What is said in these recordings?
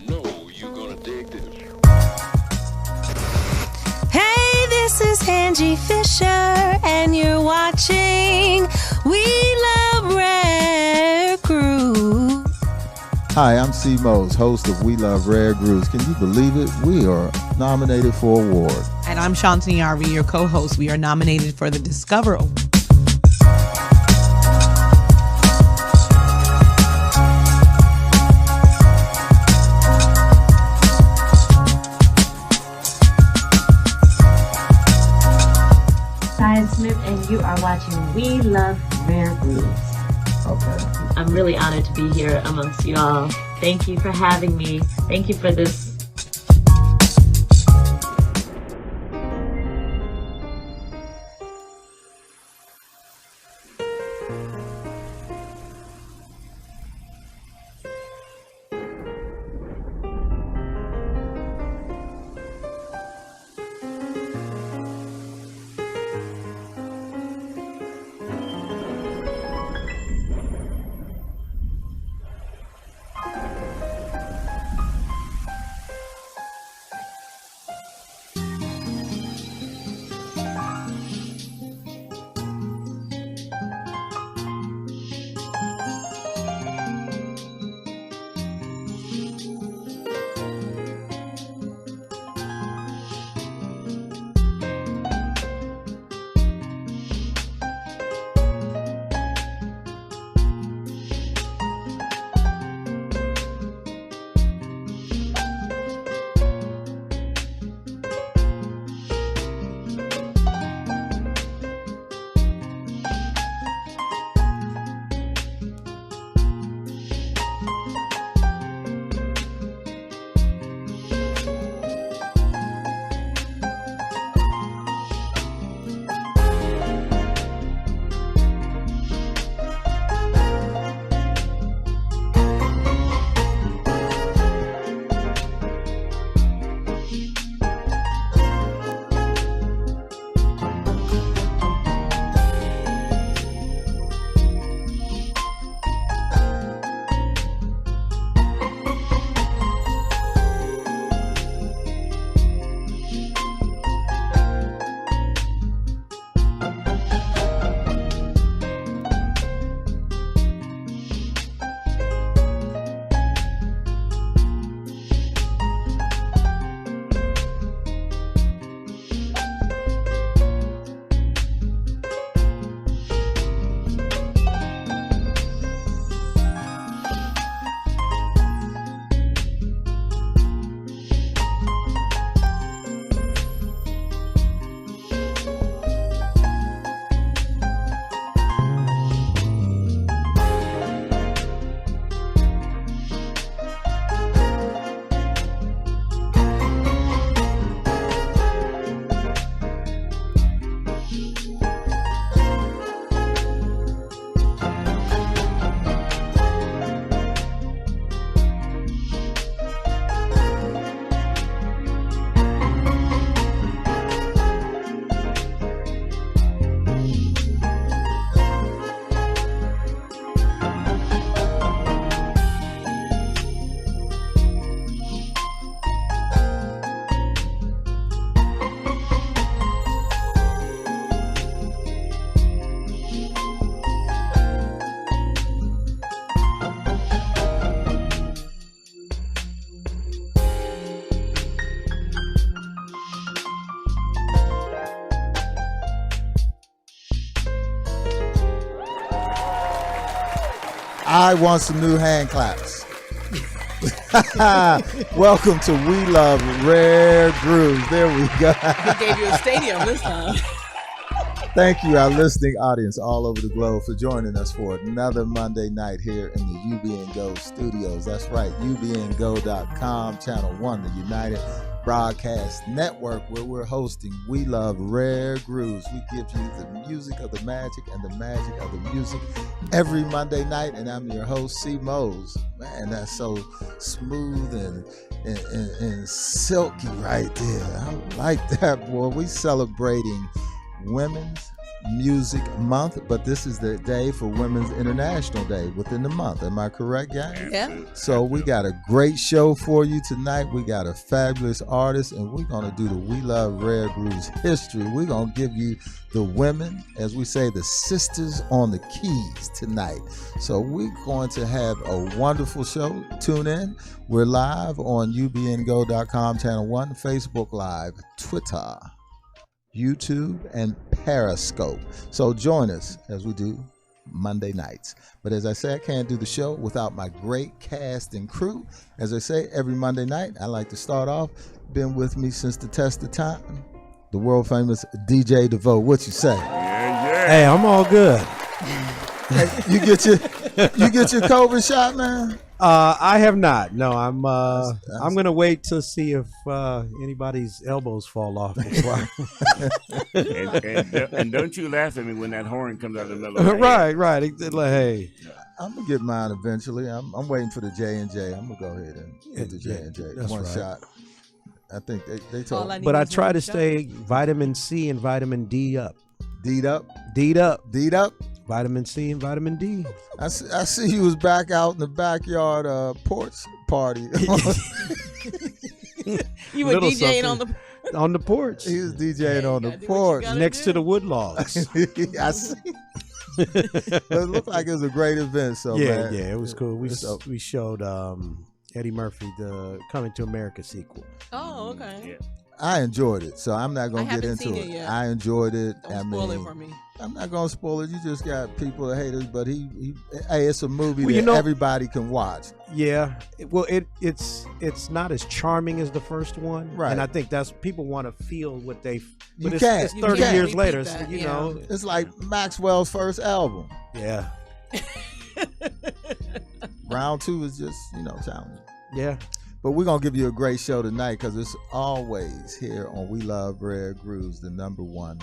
know you're gonna dig this. Hey, this is Angie Fisher, and you're watching We Love Rare Grooves. Hi, I'm C. Mose, host of We Love Rare Grooves. Can you believe it? We are nominated for an award. And I'm Shantini Arvi, your co-host. We are nominated for the Discover Award. Smith, and you are watching We Love Rare Grooves. Okay. I'm really honored to be here amongst you all. Thank you for having me. Thank you for this. I want some new hand claps. Welcome to We Love Rare Grooves. There we go. We gave you a stadium this time. Thank you, our listening audience all over the globe, for joining us for another Monday night here in the UB & Go studios. That's right, ubngo.com, Channel 1, the United Broadcast Network, where we're hosting We Love Rare Grooves. We give you the music of the magic and the magic of the music every Monday night, and I'm your host, C. Mose. Man, that's so smooth and silky right there. I like that, boy. We celebrating Women's Music Month, but this is the day for Women's International Day within the month. Am I correct, gang? Yeah. So we got a great show for you tonight. We got a fabulous artist, and we're going to do the We Love Rare Grooves history. We're going to give you the women, as we say, the sisters on the keys tonight. So we're going to have a wonderful show. Tune in. We're live on ubngo.com, Channel 1, Facebook Live, Twitter, YouTube, and Periscope. So join us as we do Monday nights. But as I say, I can't do the show without my great cast and crew. As I say, every Monday night, I like to start off. Been with me since the test of time, the world famous DJ DeVoe. What you say? Yeah. Hey, I'm all good. Hey, you get your COVID shot, man? I have not. No, I'm gonna wait to see if anybody's elbows fall off before. And don't you laugh at me when that horn comes out of the middle of Right. Hey, I'm gonna get mine eventually. I'm waiting for the J&J. I'm gonna go ahead and get the J&J. That's One right. shot. I think they told me. but I try to stay vitamin C and vitamin D up. D'd up. D'd up. Vitamin C and vitamin D. I see you was back out in the backyard porch party. You were Little DJing something. on the porch He was DJing on the gotta do what you porch. gotta next do. to the wood logs. I see. But it looked like it was a great event. So man, It was cool. So- We showed Eddie Murphy the Coming to America sequel. Oh, okay. Yeah. I enjoyed it. So I'm not gonna I get haven't into seen it. it yet. I enjoyed it. Don't spoil it for me. I'm not gonna spoil it. You just got people that hate it, but hey, it's a movie Well, that everybody can watch. Yeah, it's not as charming as the first one, Right. And I think that's people want to feel what they. You But can't. it's You 30 can't years repeat later, that, so you yeah. know. It's like Maxwell's first album. Yeah, Round 2 is just challenging. yeah. But we're going to give you a great show tonight because it's always here on We Love Rare Grooves, the #1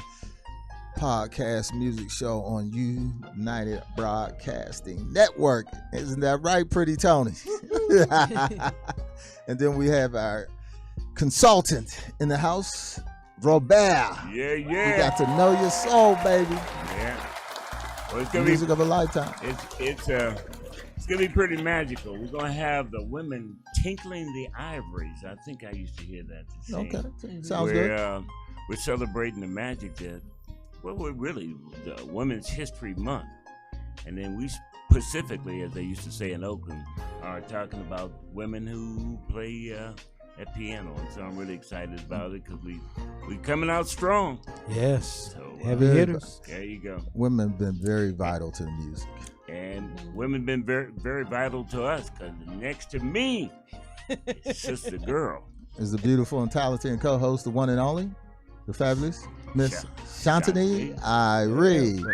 podcast music show on United Broadcasting Network. Isn't that right, Pretty Tony? And then we have our consultant in the house, Robert. Yeah. We got to know your soul, baby. Yeah. Well, it's gonna be Music of a lifetime. it's gonna be pretty magical. We're gonna have the women tinkling the ivories. I think I used to hear that. Okay, sounds good. We're celebrating the magic that, we're really the Women's History Month, and then we specifically, as they used to say in Oakland, are talking about women who play at piano, and so I'm really excited about it because we coming out strong. Yes, So, heavy very hitters. There you go. Women have been very vital to the music. And women been very, very vital to us because next to me is Sister Girl. Is the beautiful and talented co-host, the one and only, the fabulous Miss Shantini Irie.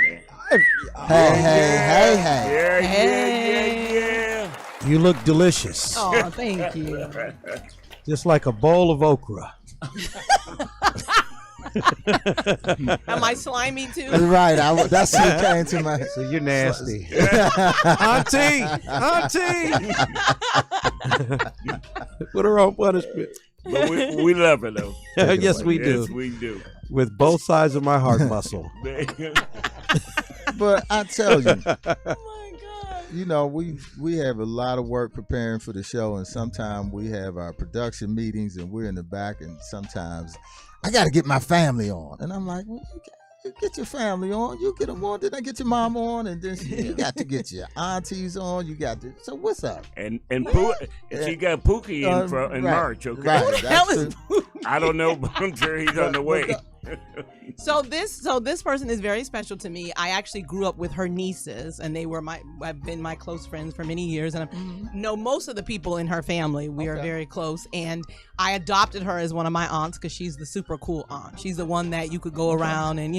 Hey. Yeah. You look delicious, Oh, thank you. just like a bowl of okra. Am I slimy too? Right, that's what came to my. So you're nasty, auntie. Put her on punishment. But we love her though. Yes, we do. Yes, we do. With both sides of my heart muscle. But I tell you, Oh my God. we have a lot of work preparing for the show, and sometimes we have our production meetings, and we're in the back, and sometimes I got to get my family on, and I'm like, well, you get your family on, you get them on, then I get your mom on, and then you got to get your aunties on, so what's up? and she got Pookie in Right, March. Okay, right, Who the that's hell is true. I don't know, but I'm sure he's on the way. So this person is very special to me. I actually grew up with her nieces, and have been my close friends for many years, and I know most of the people in her family. We are very close, and I adopted her as one of my aunts because she's the super cool aunt. She's the one that you could go around and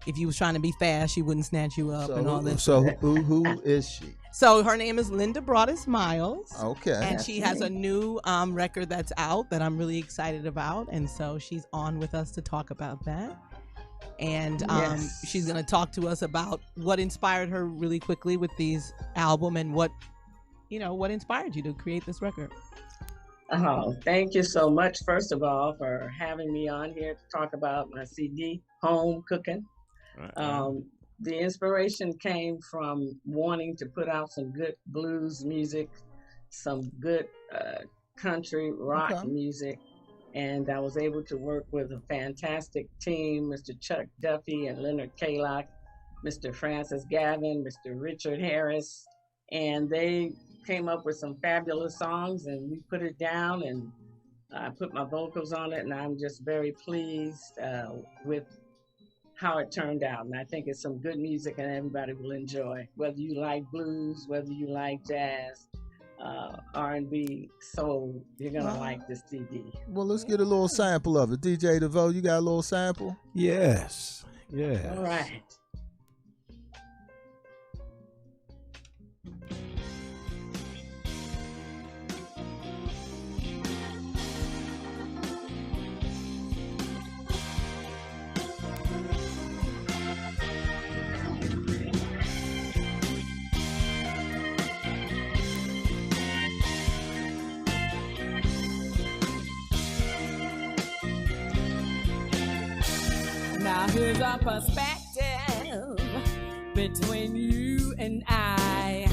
if you was trying to be fast, she wouldn't snatch you up and all this. So who is she? So her name is Linda Broadus Miles. Okay. And she has a new record that's out that I'm really excited about. And so she's on with us to talk about that. And she's going to talk to us about what inspired her really quickly with these album and what inspired you to create this record. Oh, thank you so much, first of all, for having me on here to talk about my CD, Home Cooking. The inspiration came from wanting to put out some good blues music, some good country rock music. And I was able to work with a fantastic team, Mr. Chuck Duffy and Leonard Kaylock, Mr. Francis Gavin, Mr. Richard Harris. And they came up with some fabulous songs, and we put it down, and I put my vocals on it, and I'm just very pleased with how it turned out. And I think it's some good music and everybody will enjoy, whether you like blues, whether you like jazz, R&B, soul, you're gonna like this CD. Well, let's get a little sample of it. DJ DeVoe, you got a little sample? Yes. All right. Now here's a perspective between you and I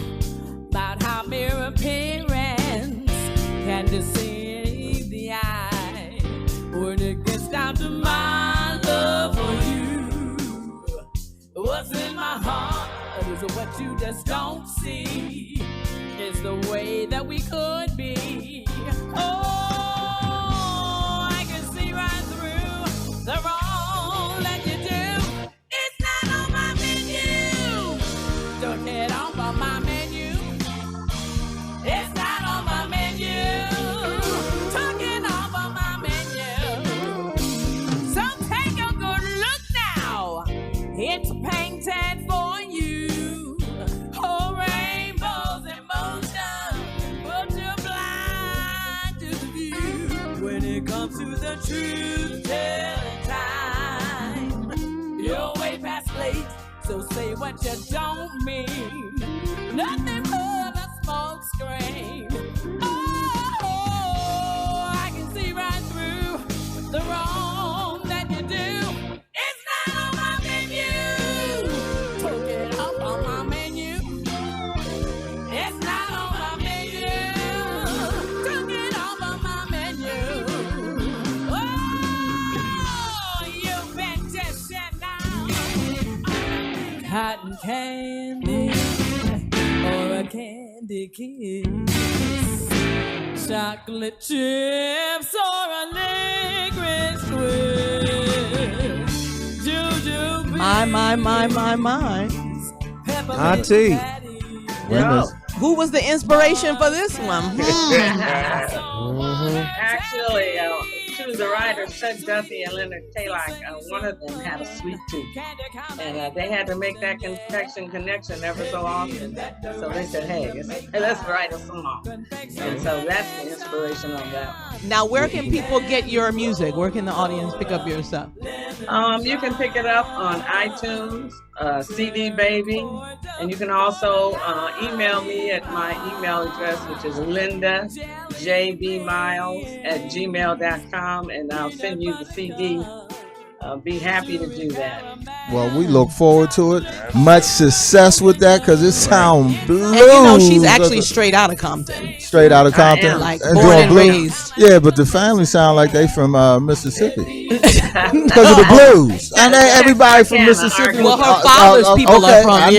about how mere appearance can deceive the eye. When it gets down to my love for you, what's in my heart is what you just don't see. It's the way that we could be. Oh, I can see right through the wrong. It's painted for you. Oh, rainbows in motion, but you're blind to view. When it comes to the truth telling time, you're way past late, so say what you don't mean. Nothing but a smoke screen. Oh, I can see right through the wrong that you do. Cotton candy or a candy kiss, chocolate chips or a licorice twist, juju My. Auntie. Who was the inspiration for this one? Actually, two of the writers, Chuck Duffy and Leonard Kaylock, one of them had a sweet tooth. And they had to make that confection connection ever so often. So they said, hey, let's write a song. And so that's the inspiration on that. Now, where can people get your music? Where can the audience pick up your stuff? You can pick it up on iTunes, CD Baby, and you can also email me at my email address, which is lindajbmiles@gmail.com, and I'll send you the CD. Be happy to do that. Well, we look forward to it. Much success with that, because it sounds blues. And you know, she's actually straight out of Compton. Straight out of Compton. Like born and raised. Yeah, but the family sound like they from Mississippi. Because of the blues. And everybody from Mississippi. Well, her father's people are from,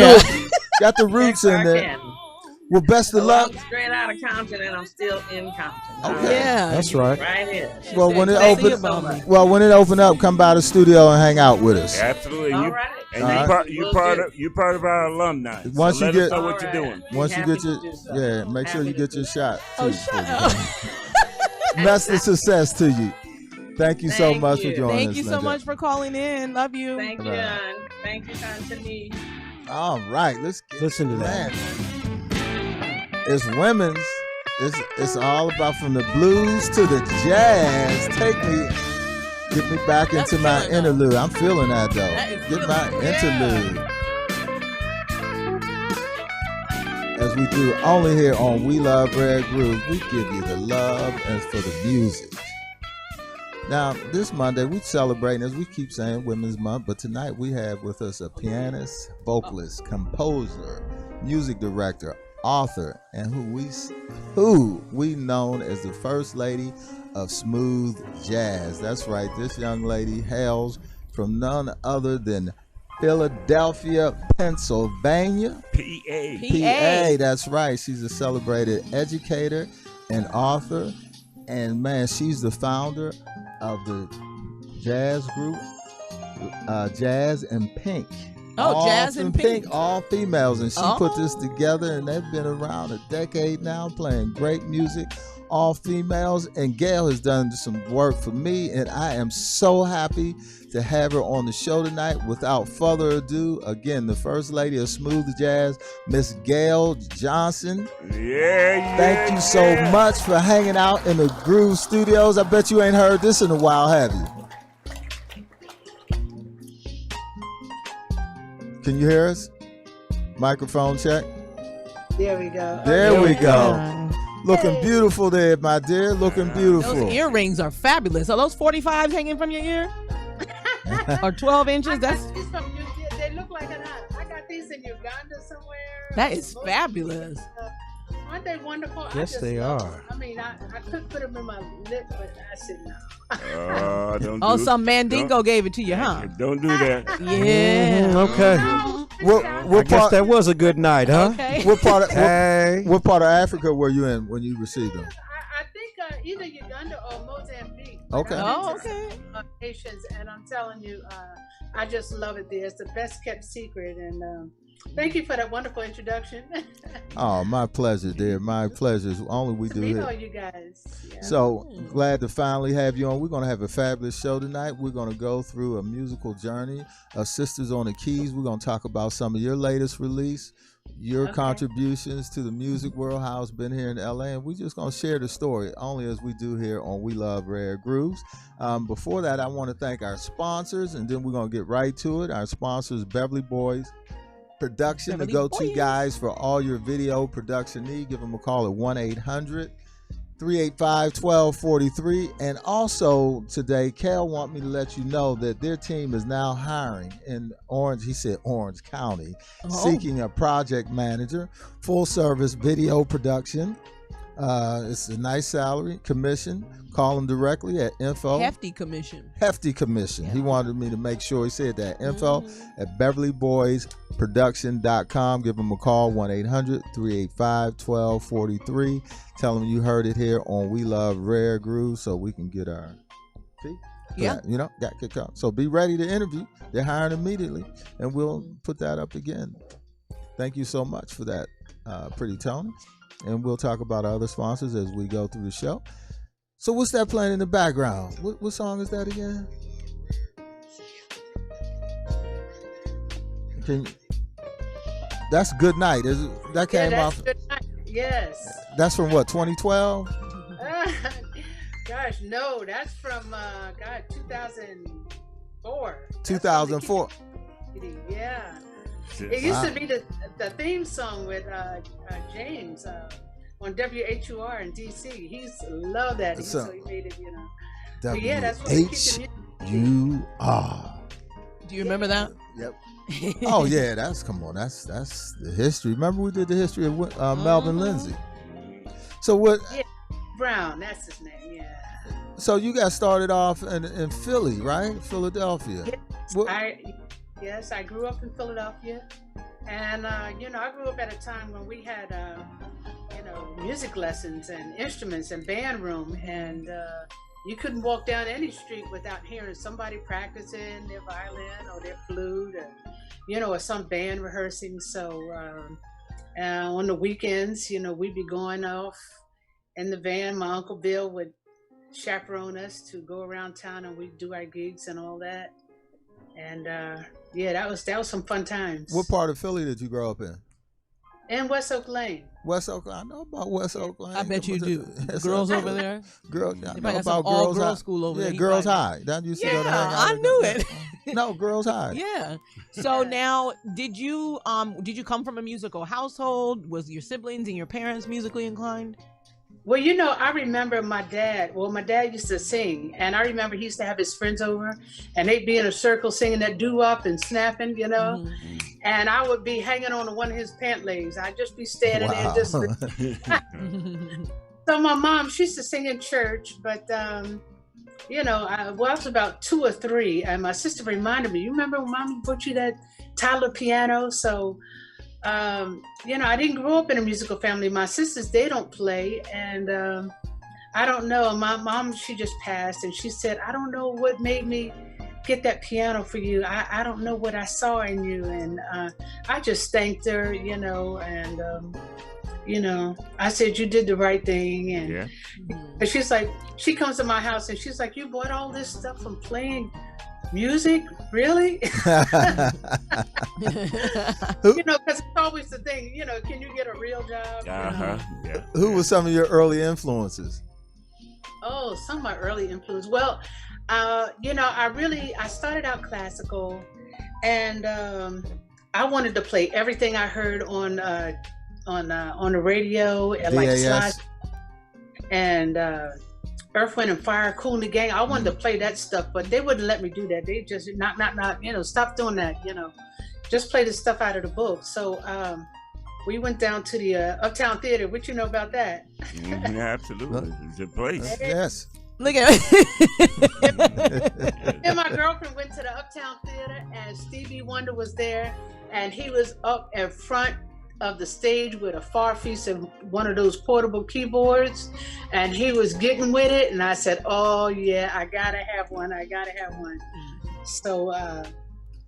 Got the roots in there. Well, best of luck. I'm straight out of Compton, and I'm still in Compton. Okay. Yeah, that's right. Right here. Well, when it open up, come by the studio and hang out with us. Absolutely. All right. And you part of our alumni. Once so you let get us know what you're doing. Once you get your make sure you get your shot. Oh, shut up. Best of success to you. Thank you so much for joining us. Thank you so much for calling in. Love you. Thank you, Ann. Thank you, Anthony. All right, let's listen to that. It's women's. It's all about from the blues to the jazz. Get me back into my interlude. I'm feeling that though. Get my interlude. As we do only here on We Love Red Groove, we give you the love and for the music. Now, this Monday, we celebrating, as we keep saying, Women's Month, but tonight we have with us a pianist, vocalist, composer, music director, author, and who we known as the first lady of smooth jazz. That's right, this young lady hails from none other than Philadelphia, Pennsylvania. PA, that's right. She's a celebrated educator and author. And man, she's the founder of the jazz group, Jazz and Pink. Oh, Jazz and Pink. All females. And she put this together, and they've been around a decade now playing great music, all females. And Gail has done some work for me, and I am so happy to have her on the show tonight. Without further ado, again, the first lady of smooth jazz, Miss Gail Jhonson. Thank you so much for hanging out in the Groove Studios. I bet you ain't heard this in a while, have you? Can you hear us? Microphone check. There we go. There we go. Looking beautiful there, my dear. Looking beautiful. Those earrings are fabulous. Are those 45s hanging from your ear? Or 12 inches? They look like I got these in Uganda somewhere. That is fabulous. Aren't they wonderful? Yes, they are. I mean, I could put them in my lip, but I said no. Some Mandingo gave it to you, huh? Don't do that. Yeah. Okay. I guess that was a good night, huh? Okay. What part of Africa were you in when you received them? I think either Uganda or Mozambique. Okay. Okay. Nations, and I'm telling you, I just love it there. It's the best kept secret, and thank you for that wonderful introduction. Oh, my pleasure, dear. My pleasure. Only we do meet it. all you guys. Yeah. So glad to finally have you on. We're going to have a fabulous show tonight. We're going to go through a musical journey of Sistahs on the Keys. We're going to talk about some of your latest release, your contributions to the music world, how it's been here in LA, and we're just going to share the story, only as we do here on We Love Rare Grooves. Before that, I want to thank our sponsors, and then we're going to get right to it. Our sponsors, Beverly Boys Production, the go-to guys for all your video production need. Give them a call at 1-800-385-1243. And also today, Cal want me to let you know that their team is now hiring in Orange County, seeking a project manager, full service video production. It's a nice salary, commission. Call them directly at info. Hefty commission. Yeah. He wanted me to make sure he said that. Info at beverlyboysproduction.com. Give them a call, 1-800-385-1243. Tell them you heard it here on We Love Rare Grooves so we can get our fee. Yeah. Got kicked out. So be ready to interview. They're hiring immediately, and we'll put that up again. Thank you so much for that, Pretty Tony. And we'll talk about our other sponsors as we go through the show. So what's that playing in the background? What song is that again? That's Good Night. That came off? Good Night. Yes. That's from what, 2012? Gosh, no, that's from 2004. 2004. Yeah. It used to be the theme song with James on WHUR in DC. He's loved that. So he made it, But yeah, that's what we keep the music. WHUR. Do you remember that? Yep. Oh yeah, that's the history. Remember we did the history of Melvin Lindsay. So what? Yeah, Brown, that's his name. Yeah. So you got started off in Philly, right? Philadelphia. Yes, I grew up in Philadelphia, and I grew up at a time when we had music lessons and instruments and band room, and you couldn't walk down any street without hearing somebody practicing their violin or their flute, or some band rehearsing. So on the weekends, we'd be going off in the van. My Uncle Bill would chaperone us to go around town, and we'd do our gigs and all that. And that was some fun times. What part of Philly did you grow up in? In West Oak Lane. West Oak, I know about West Oak Lane. I bet you do. Girls over there? Girls, I know about Girls High. School over there. Yeah, Girls High. That used to go to hang out. I knew it. No, Girls High. Yeah. So now, did you come from a musical household? Was your siblings and your parents musically inclined? Well, I remember my dad. Well, my dad used to sing, and I remember he used to have his friends over, and they'd be in a circle singing that doo-wop and snapping, Mm-hmm. And I would be hanging on one of his pant legs. I'd just be standing there, just. So my mom, she used to sing in church, but I was about 2 or 3, and my sister reminded me, you remember when Mommy bought you that Tyler piano? So, I didn't grow up in a musical family. My sisters, they don't play, and I don't know. My mom, she just passed, and she said, I don't know what made me get that piano for you. I don't know what I saw in you, and I just thanked her, and I said, you did the right thing. And she's like, she comes to my house and she's like, you bought all this stuff from playing music? Really? Because it's always the thing, can you get a real job? Yeah. Who were some of your early influences? Oh, some of my early influences. Well, I started out classical, and I wanted to play everything I heard on the radio, and like Slide and Earth, Wind and Fire, Kool and the Gang. I wanted to play that stuff, but they wouldn't let me do that. They just not stop doing that. Just play the stuff out of the book. So we went down to the Uptown Theater. What you know about that? Absolutely, it's a place. Yes. Look at And my girlfriend went to the Uptown Theater, and Stevie Wonder was there, and he was up in front of the stage with a Farfisa and one of those portable keyboards, and he was getting with it, and I said, oh yeah, I gotta have one. So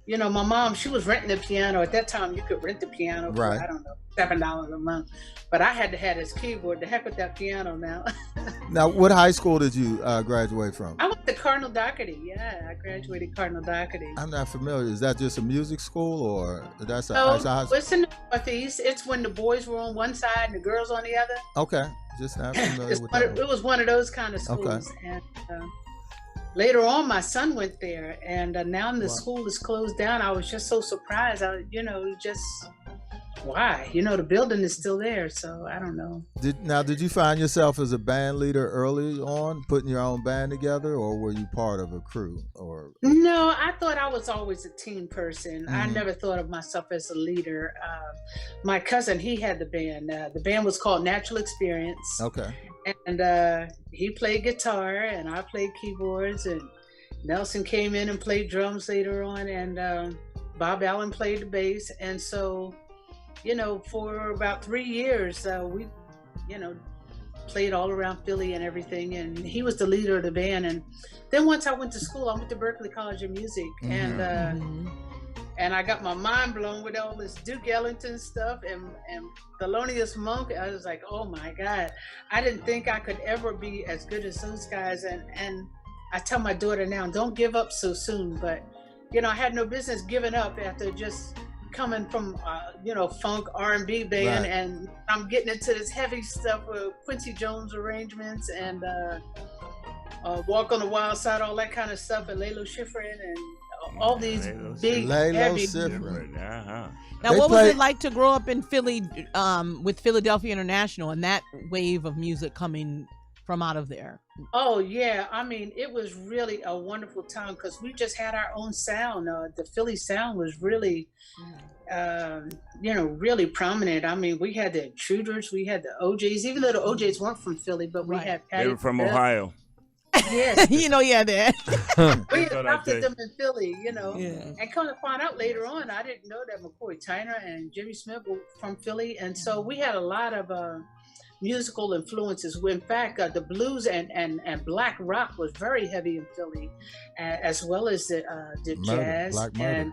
my mom, she was renting the piano. At that time you could rent the piano for, I don't know, $7 a month, but I had to have his keyboard. The heck with that piano now. Now, what high school did you graduate from? I went to Cardinal Doherty. Yeah, I graduated Cardinal Doherty. I'm not familiar. Is that just a music school, or that's a high school? It's in the Northeast. It's when the boys were on one side and the girls on the other. Okay, just not familiar with that. It was one of those kind of schools. Okay. And later on, my son went there, and now the school is closed down. I was just so surprised. Why? The building is still there, so I don't know. Did you find yourself as a band leader early on, putting your own band together, or were you part of a crew? Or no, I thought I was always a team person. I never thought of myself as a leader. My cousin, he had the band. The band was called Natural Experience. Okay. And he played guitar, and I played keyboards, and Nelson came in and played drums later on, and Bob Allen played the bass, and so. For about 3 years, we, played all around Philly and everything. And he was the leader of the band. And then once I went to school, I went to Berklee College of Music. And I got my mind blown with all this Duke Ellington stuff and Thelonious Monk. I was like, oh my God, I didn't think I could ever be as good as those guys. And I tell my daughter now, don't give up so soon. But, I had no business giving up after just coming from funk R&B band, and I'm getting into this heavy stuff with Quincy Jones arrangements and Walk on the Wild Side, all that kind of stuff, and Lalo Schifrin and all these big heavy. Now, what was it like to grow up in Philly with Philadelphia International and that wave of music coming from out of there? Oh yeah, I mean, it was really a wonderful time because we just had our own sound. The Philly sound was really, really prominent. I mean, we had the Intruders, we had the OJs, even though the OJs weren't from Philly, but we had Patty. They were from Ohio. Yes. that. We adopted them in Philly, and come to find out later on, I didn't know that McCoy Tyner and Jimmy Smith were from Philly, and so we had a lot of musical influences. In fact, the blues and black rock was very heavy in Philly, as well as the jazz and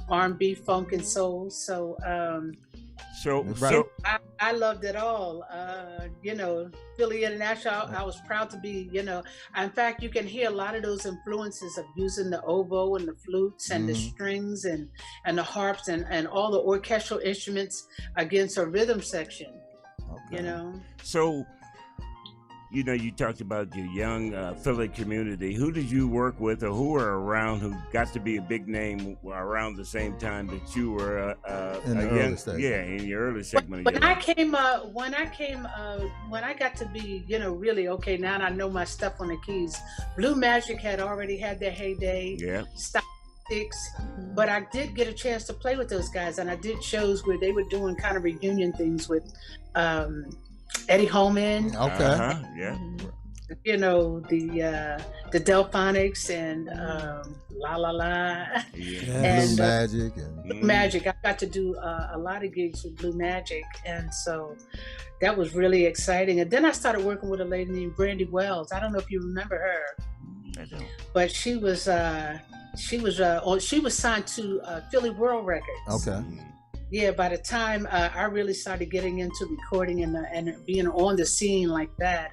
R&B, funk, and soul. So, I loved it all. Philly International, I was proud to be, in fact, you can hear a lot of those influences of using the oboe and the flutes and the strings and the harps and all the orchestral instruments against a rhythm section. So, you know, you talked about your young Philly community. Who did you work with, or who were around who got to be a big name around the same time that you were in the early stage? Yeah, in your early segment. When I got to be, you know, really okay. Now I know my stuff on the keys. Blue Magic had already had their heyday. Yeah. But I did get a chance to play with those guys, and I did shows where they were doing kind of reunion things with Eddie Holman. Okay. Yeah. You know, the Delphonics and La La La. Yeah. And Blue Magic. Blue Magic. I got to do a lot of gigs with Blue Magic, and so that was really exciting. And then I started working with a lady named Brandy Wells. I don't know if you remember her. I don't. But she was signed to Philly World Records. Okay. Yeah, by the time I really started getting into recording and being on the scene like that,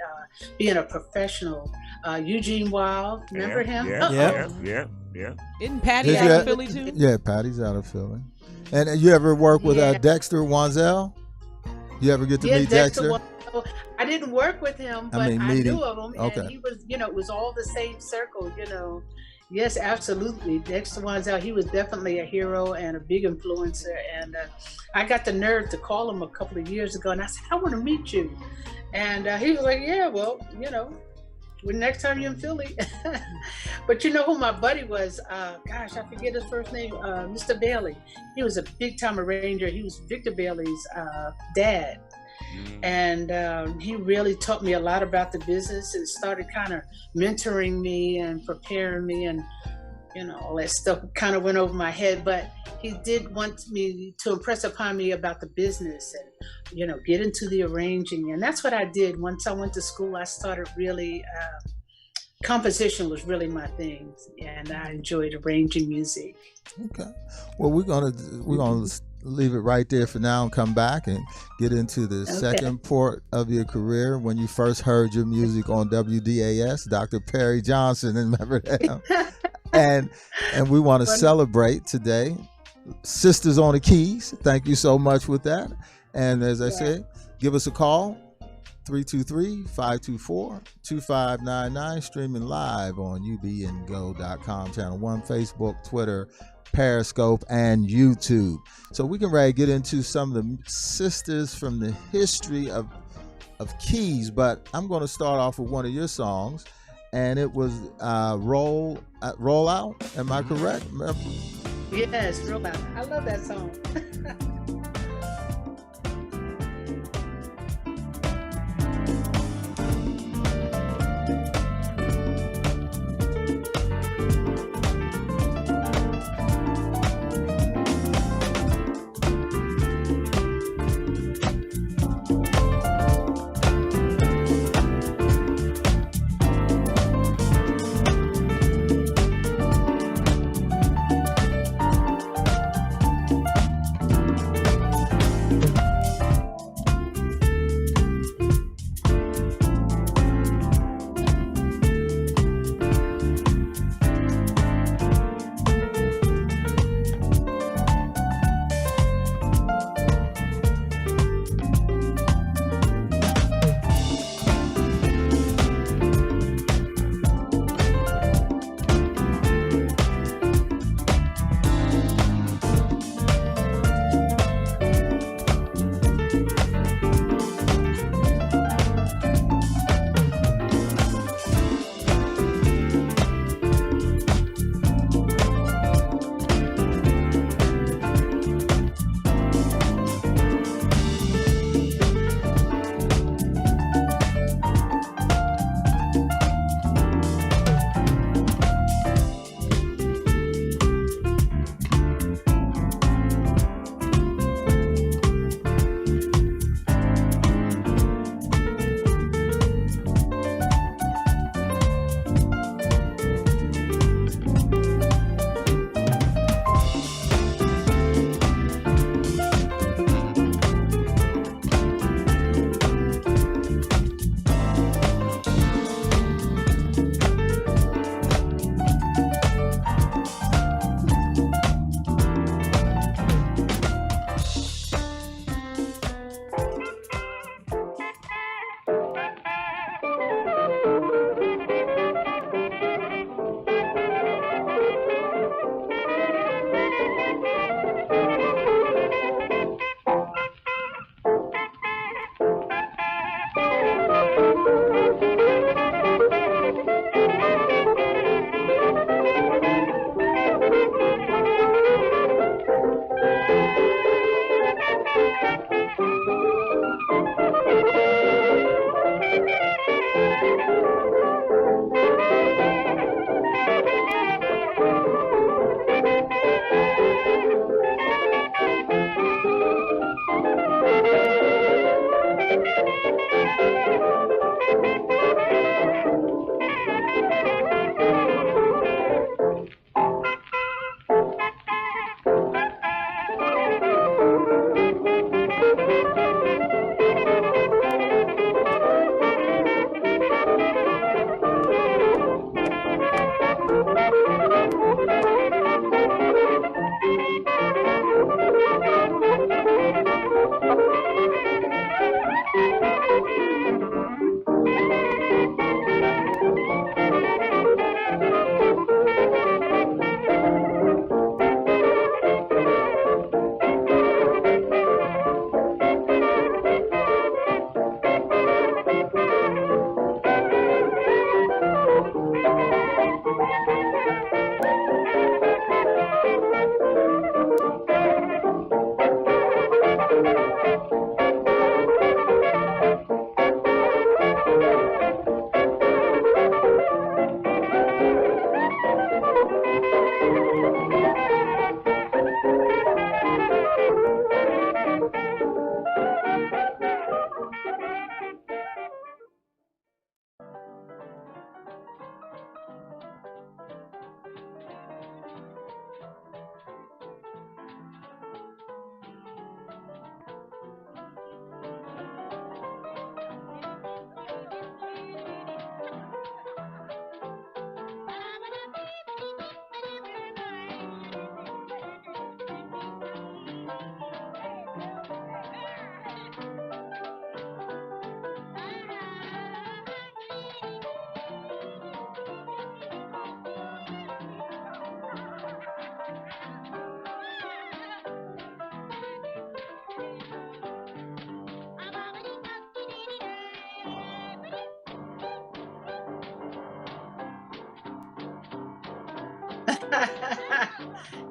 being a professional, Eugene Wild, remember him? Yeah. Isn't Patty out of Philly too? Yeah, Patty's out of Philly. And you ever work with Dexter Wanzel? You ever get to meet Dexter? I didn't work with him, but I knew of him, and he was, you know, it was all the same circle, you know. Yes, absolutely. Dexter Wanzel, he was definitely a hero and a big influencer. And I got the nerve to call him a couple of years ago, and I said, I want to meet you. And he was like, yeah, well, you know, next time you're in Philly. But you know who my buddy was? Gosh, I forget his first name, Mr. Bailey. He was a big-time arranger. He was Victor Bailey's dad. And he really taught me a lot about the business and started kind of mentoring me and preparing me, and you know, all that stuff kind of went over my head, but he did want me to impress upon me about the business and, you know, get into the arranging. And that's what I did. Once I went to school, I started really, composition was really my thing, and I enjoyed arranging music. Okay. Well, we're gonna leave it right there for now and come back and get into the second part of your career, when you first heard your music on WDAS, Dr. Perry Johnson, and remember that? and we want to celebrate today Sistah's on the keys. Thank you so much with that. And as I said, give us a call, 323-524-2599, streaming live on ubngo.com, channel 1, Facebook, Twitter, Periscope, and YouTube. So we can get into some of the sisters from the history of keys, but I'm going to start off with one of your songs, and it was Roll Out. Am I correct? Yes, Roll Out. I love that song.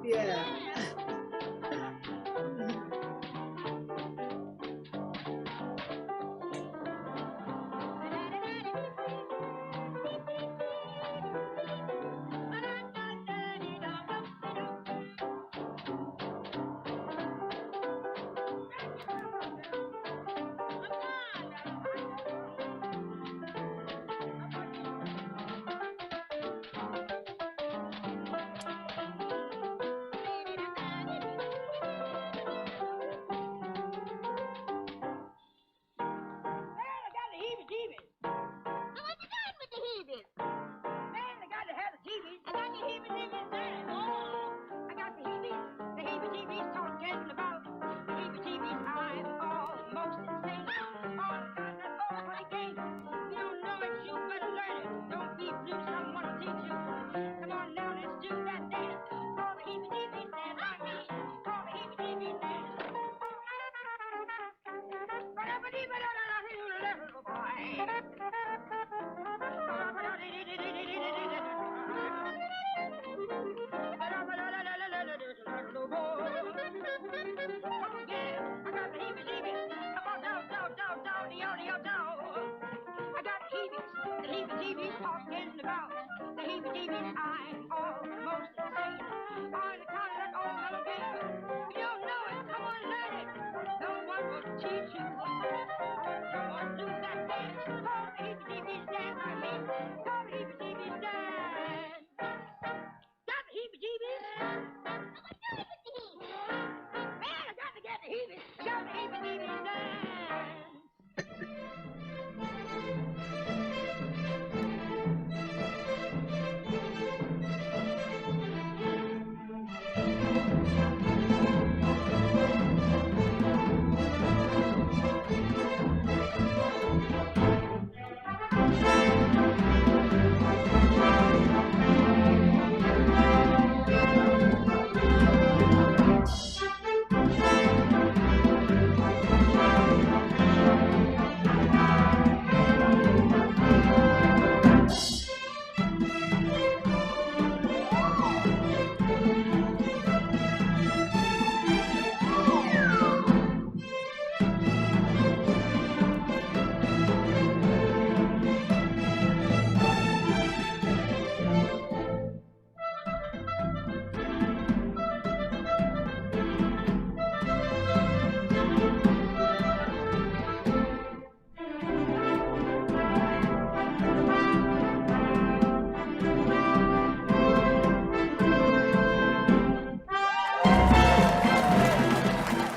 Yeah.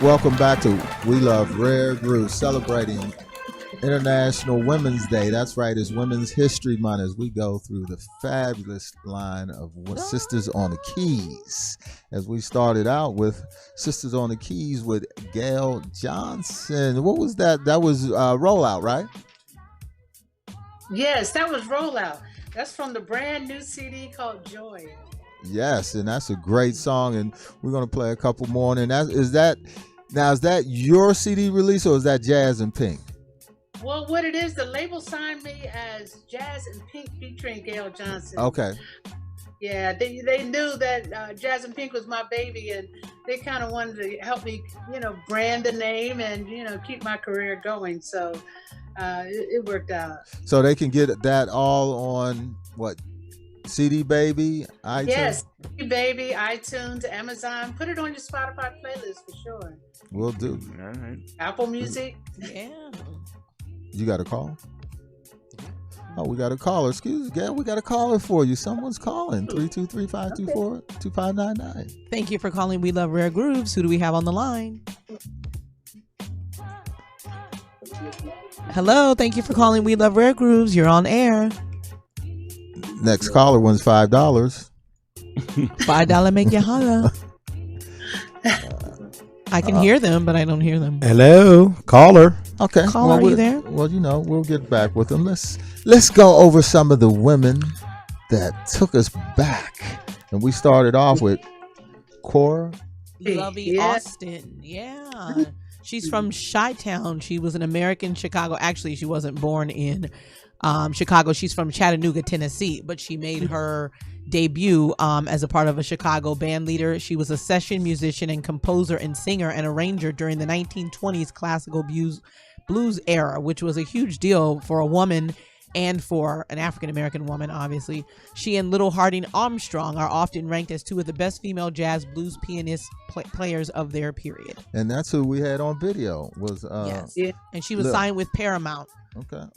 Welcome back to We Love Rare Grooves, celebrating International Women's Day. That's right, it's Women's History Month as we go through the fabulous line of Sisters on the Keys. As we started out with Sisters on the Keys with Gail Jhonson. What was that? That was Rollout, right? Yes, that was Rollout. That's from the brand new CD called Joy. Yes, and that's a great song, and we're going to play a couple more. And is that your CD release, or is that Jazz and Pink? Well, what it is, the label signed me as Jazz and Pink featuring Gail Jhonson. Okay. Yeah, they knew that Jazz and Pink was my baby, and they kind of wanted to help me, brand the name and, keep my career going. So it worked out. So they can get that all on what? CD Baby, iTunes? Yes, CD Baby, iTunes, Amazon. Put it on your Spotify playlist for sure. Will do. All right. Apple Music. Yeah. You got a call? Oh, we got a caller. Excuse me, Gail. We got a caller for you. Someone's calling. 323-524-2599. Thank you for calling We Love Rare Grooves. Who do we have on the line? Hello. Thank you for calling We Love Rare Grooves. You're on air. Next caller wins $5. $5 make you holler. I can hear them, but I don't hear them. Hello, caller. Okay, Caller, are you there? Well, we'll get back with them. Let's go over some of the women that took us back, and we started off with Cora Luvv Austin. Yeah. She's from Chi-Town. She was an American Chicago. Actually, she wasn't born in Chicago. She's from Chattanooga, Tennessee, but she made her debut as a part of a Chicago band leader. She was a session musician and composer and singer and arranger during the 1920s classical blues era, which was a huge deal for a woman and for an African-American woman, obviously. She and Little Harding Armstrong are often ranked as two of the best female jazz blues pianist players of their period. And that's who we had on video was yes. And she was signed with Paramount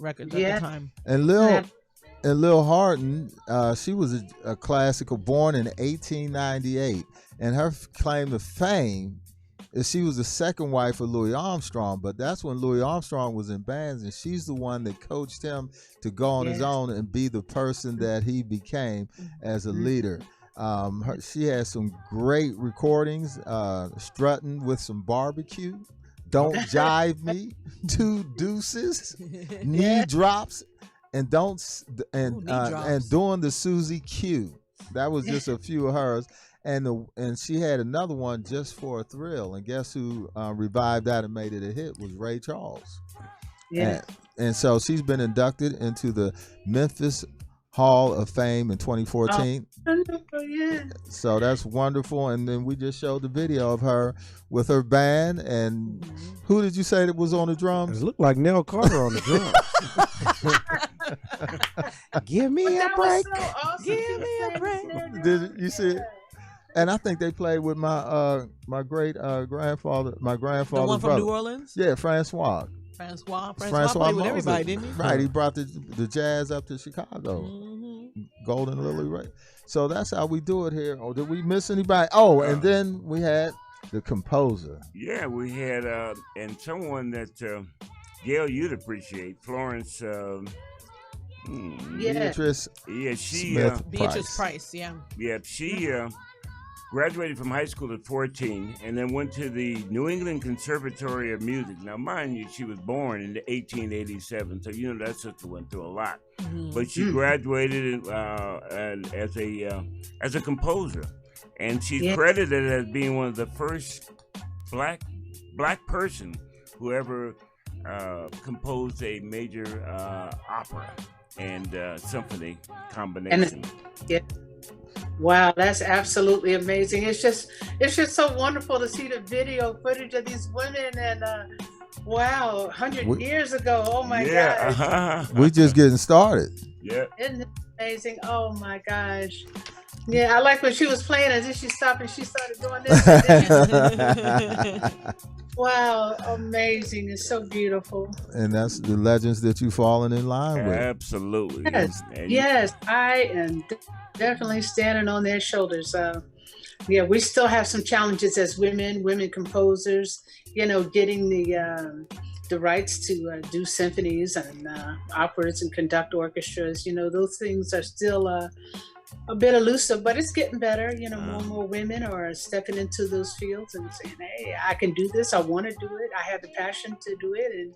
Records at the time. And Lil Hardin, she was a classical born in 1898, and her claim to fame is she was the second wife of Louis Armstrong, but that's when Louis Armstrong was in bands, and she's the one that coached him to go on his own and be the person that he became as a leader. She has some great recordings, Strutting with Some Barbecue, Don't Jive Me, Two Deuces, Knee Drops, and Doing the Susie Q. That was just a few of hers. And she had another one, Just for a Thrill. And guess who revived that and made it a hit was Ray Charles. Yeah. And so she's been inducted into the Memphis Hall of Fame in 2014. So that's wonderful. And then we just showed the video of her with her band. And who did you say that was on the drums? It looked like Nell Carter on the drums. Give me a break. So awesome. Give me a break. Did you see it? And I think they played with my great grandfather, my grandfather's the one from brother. New Orleans? Yeah, Francois played with everybody, didn't he? Right, he brought the jazz up to Chicago. Golden Lily Ray. So that's how we do it here. Oh, did we miss anybody? Oh, and then we had the composer. Yeah, we had and someone that Gail, you'd appreciate, Florence. Beatrice. Yeah, she. Beatrice Price. Yeah. Yeah, she graduated from high school at 14 and then went to the New England Conservatory of Music. Now, mind you, she was born in 1887, so you know that sister went through a lot. But she graduated as a composer, and she's credited as being one of the first black person who ever composed a major opera and symphony combination. Wow, that's absolutely amazing. It's just so wonderful to see the video footage of these women and wow, 100 years ago. Oh my gosh. We just getting started. Yeah. Isn't it amazing? Oh my gosh. Yeah, I like when she was playing and then she stopped and she started doing this. Wow, amazing. It's so beautiful. And that's the legends that you've fallen in line with. Absolutely. Yes, I am definitely standing on their shoulders. Yeah, we still have some challenges as women composers, getting the rights to do symphonies and operas and conduct orchestras. Those things are still a bit elusive, but it's getting better. More and more women are stepping into those fields and saying, hey, I can do this. I want to do it. I have the passion to do it. And,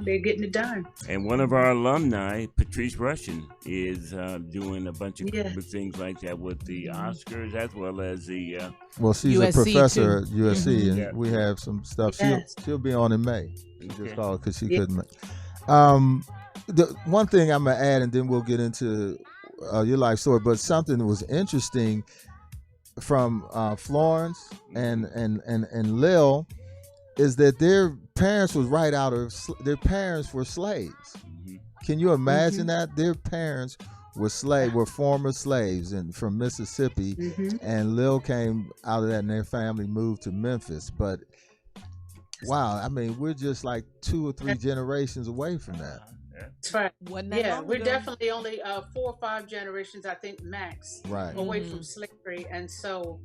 they're getting it done. And one of our alumni, Patrice Rushen, is doing a bunch of things like that with the Oscars as well as the... well, she's USC a professor too. at USC, and we have some stuff. She'll be on in May. We just called because she couldn't make. The one thing I'm going to add, and then we'll get into your life story, but something that was interesting from Florence and Lil is that their parents was right out of their parents were slaves. Can you imagine that their parents were former slaves and from Mississippi, and Lil came out of that and their family moved to Memphis. But wow, I mean, we're just like 2 or 3 generations away from that. That's right. We're definitely only 4 or 5 generations, I think, max, away from slavery. And so,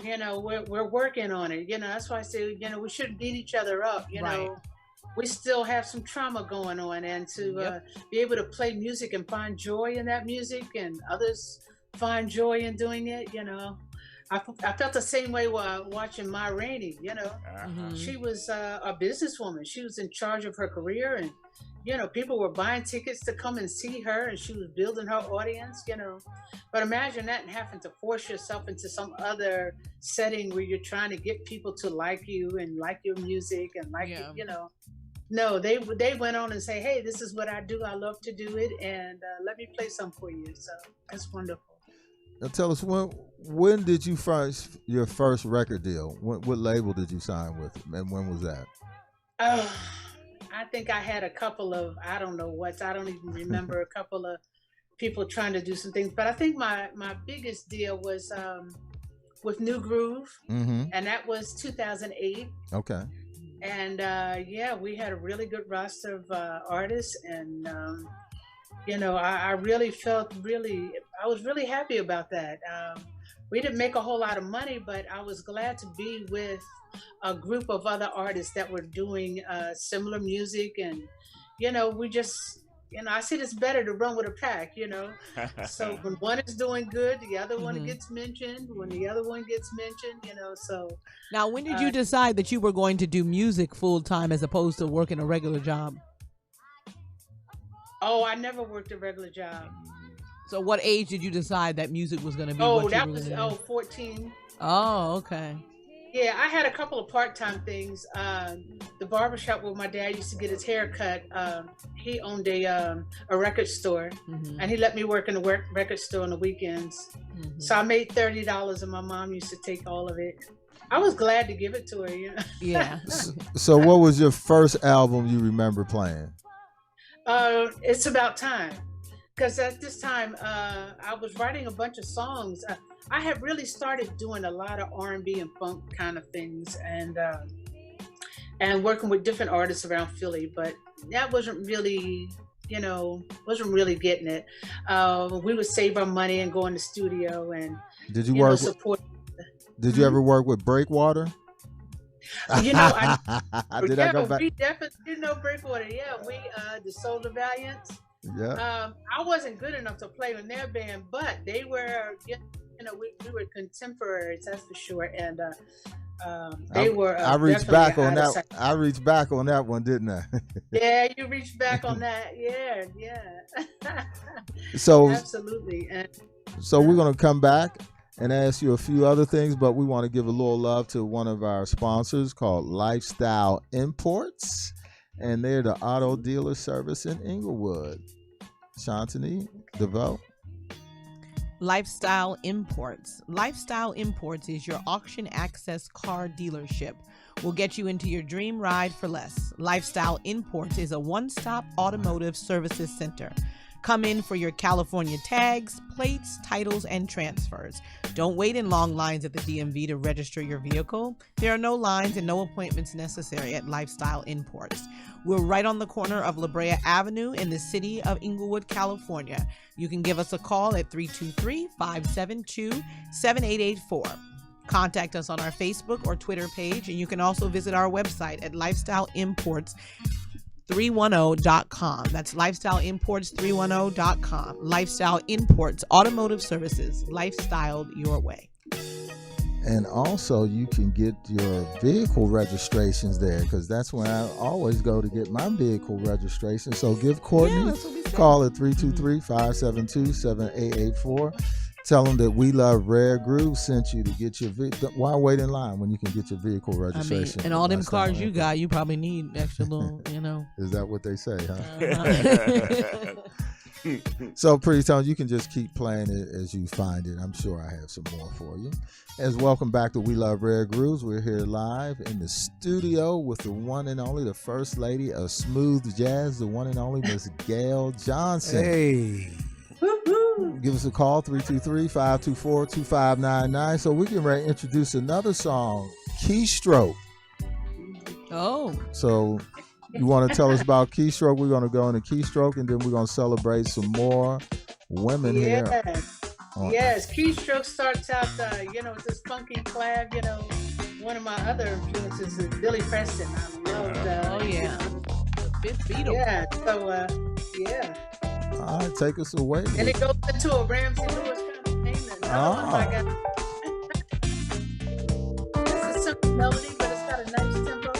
we're working on it. That's why I say, we shouldn't beat each other up. We still have some trauma going on, and to be able to play music and find joy in that music, and others find joy in doing it. I felt the same way while watching Ma Rainey. She was a businesswoman. She was in charge of her career, and people were buying tickets to come and see her, and she was building her audience, But imagine that and having to force yourself into some other setting where you're trying to get people to like you and like your music and like it, No, they went on and say, hey, this is what I do. I love to do it, and let me play some for you. So that's wonderful. Now tell us, when did you your first record deal? What label did you sign with, and when was that? I think I had a couple of, I don't know what, I don't even remember, a couple of people trying to do some things. But I think my biggest deal was with New Groove, and that was 2008. Okay. And yeah, we had a really good roster of artists, and you know, I really felt I was really happy about that. We didn't make a whole lot of money, but I was glad to be with a group of other artists that were doing similar music, and you know, we just, you know, I said it's better to run with a pack, you know. So when one is doing good, the other one gets mentioned. When the other one gets mentioned, you know. So now, when did you decide that you were going to do music full time as opposed to working a regular job? Oh, I never worked a regular job. So what age did you decide that music was going to be? Oh, that was 14. Oh, okay. Yeah, I had a couple of part-time things. The barbershop where my dad used to get his hair cut, he owned a record store, and he let me work in the record store on the weekends. So I made $30, and my mom used to take all of it. I was glad to give it to her, you know. Yeah. So what was your first album you remember playing? It's About Time. Because at this time, I was writing a bunch of songs. I had really started doing a lot of R&B and funk kind of things, and working with different artists around Philly. But that wasn't really, you know, getting it. We would save our money and go in the studio and did you work? Support. Did you ever work with Breakwater? You know, Did I go back? We definitely, you know, Breakwater. Yeah, we the Solar Valiants. Yeah. I wasn't good enough to play in their band, but they were, you know, we were contemporaries, that's for sure. And they were. I reached back on that. I reached back on that one, didn't I? Yeah, you reached back on that. Yeah. So absolutely. And so we're gonna come back and ask you a few other things, but we want to give a little love to one of our sponsors called Lifestyle Imports, and they're the auto dealer service in Inglewood. Shantini, DeVoe. Lifestyle Imports. Lifestyle Imports is your auction access car dealership. We'll get you into your dream ride for less. Lifestyle Imports is a one-stop automotive services center. Come in for your California tags, plates, titles, and transfers. Don't wait in long lines at the DMV to register your vehicle. There are no lines and no appointments necessary at Lifestyle Imports. We're right on the corner of La Brea Avenue in the city of Inglewood, California. You can give us a call at 323-572-7884. Contact us on our Facebook or Twitter page, and you can also visit our website at lifestyleimports310.com. That's lifestyleimports310.com. Lifestyle Imports Automotive Services, lifestyled your way. And also you can get your vehicle registrations there, because that's when I always go to get my vehicle registration. So give Courtney a call at 323-572-7884. Tell them that We Love Rare Groove sent you to get your why wait in line when you can get your vehicle registration? And all them cars you got, you probably need extra little, you know. Is that what they say, huh? So, Pretty Tone, you can just keep playing it as you find it. I'm sure I have some more for you. As welcome back to We Love Rare Grooves. We're here live in the studio with the one and only, the first lady of smooth jazz, the one and only Miss Gail Jhonson. Hey. Give us a call, 323-524-2599. So we can introduce another song, Keystroke. Oh. So you want to tell us about Keystroke? We're going to go into Keystroke, and then we're going to celebrate some more women here. Yes, Keystroke starts out, you know, with this funky clap. You know, one of my other influences is Billy Preston. I love oh yeah, the fifth Beatle. Yeah, so yeah. All right, take us away. And it goes into a Ramsey Lewis kind of thing. Oh my God. It's a simple melody, but it's got a nice tempo.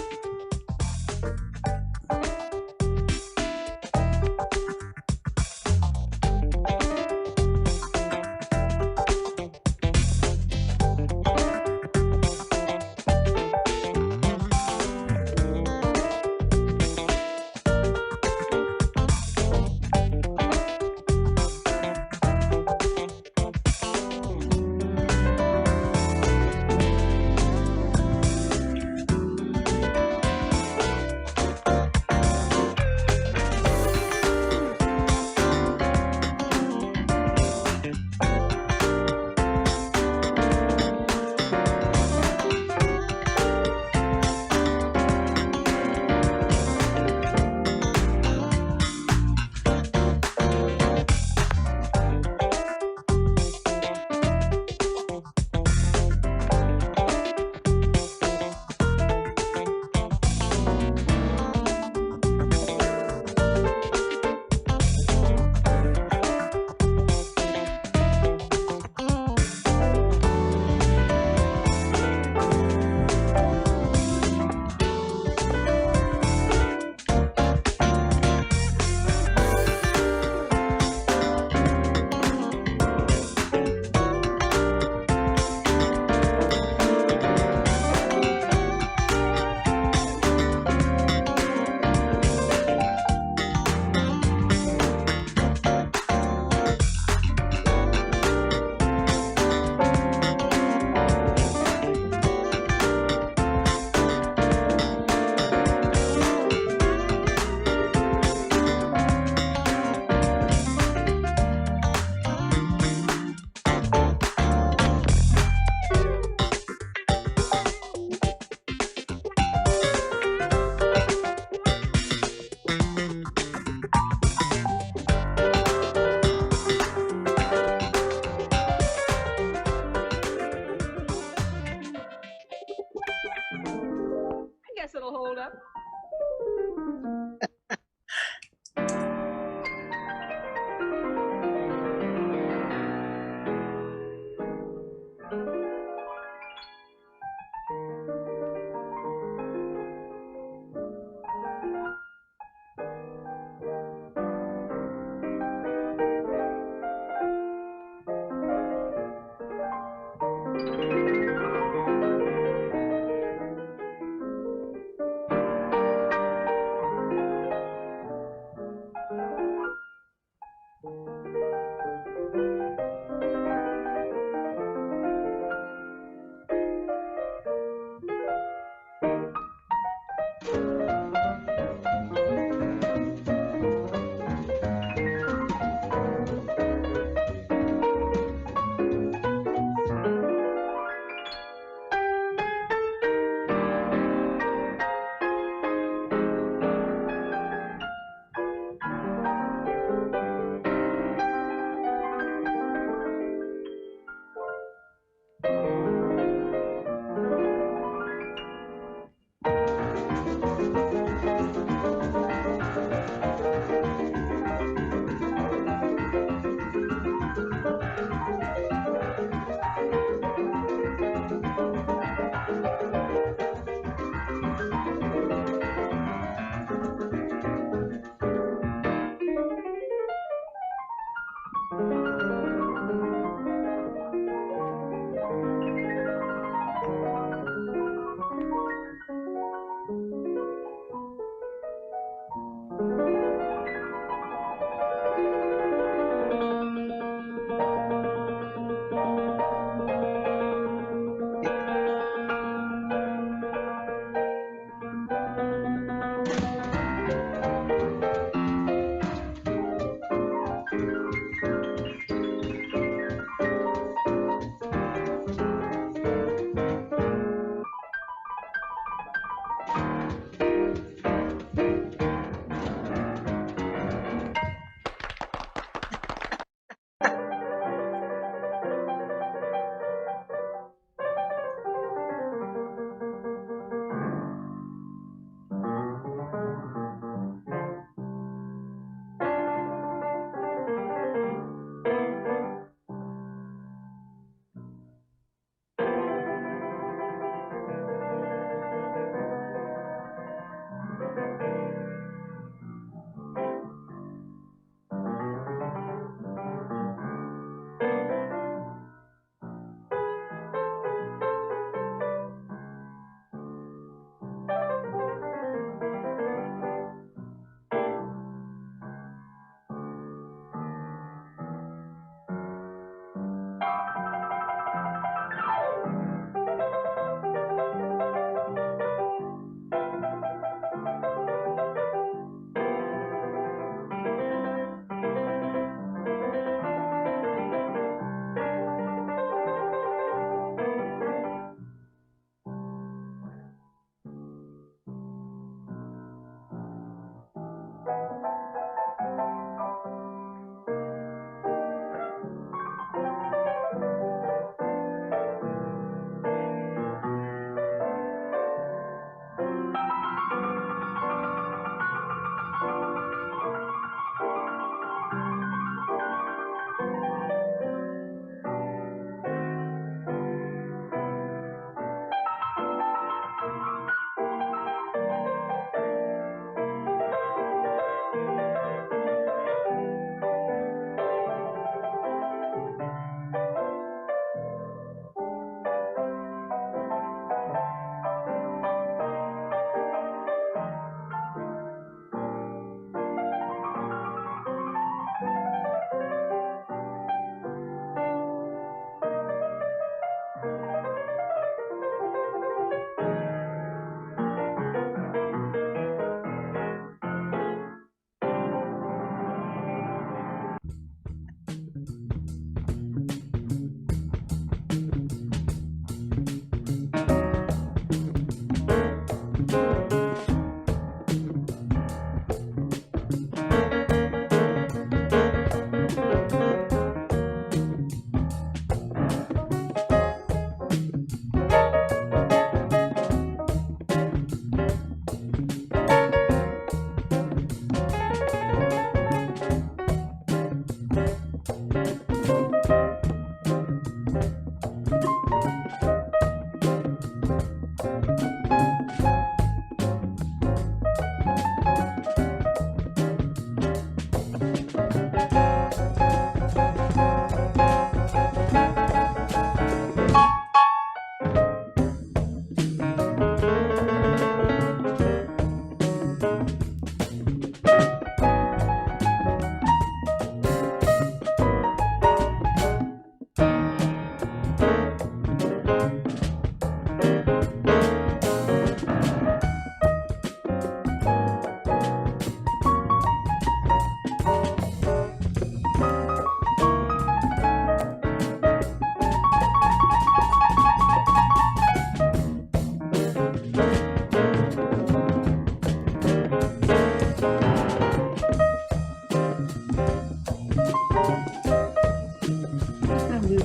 Check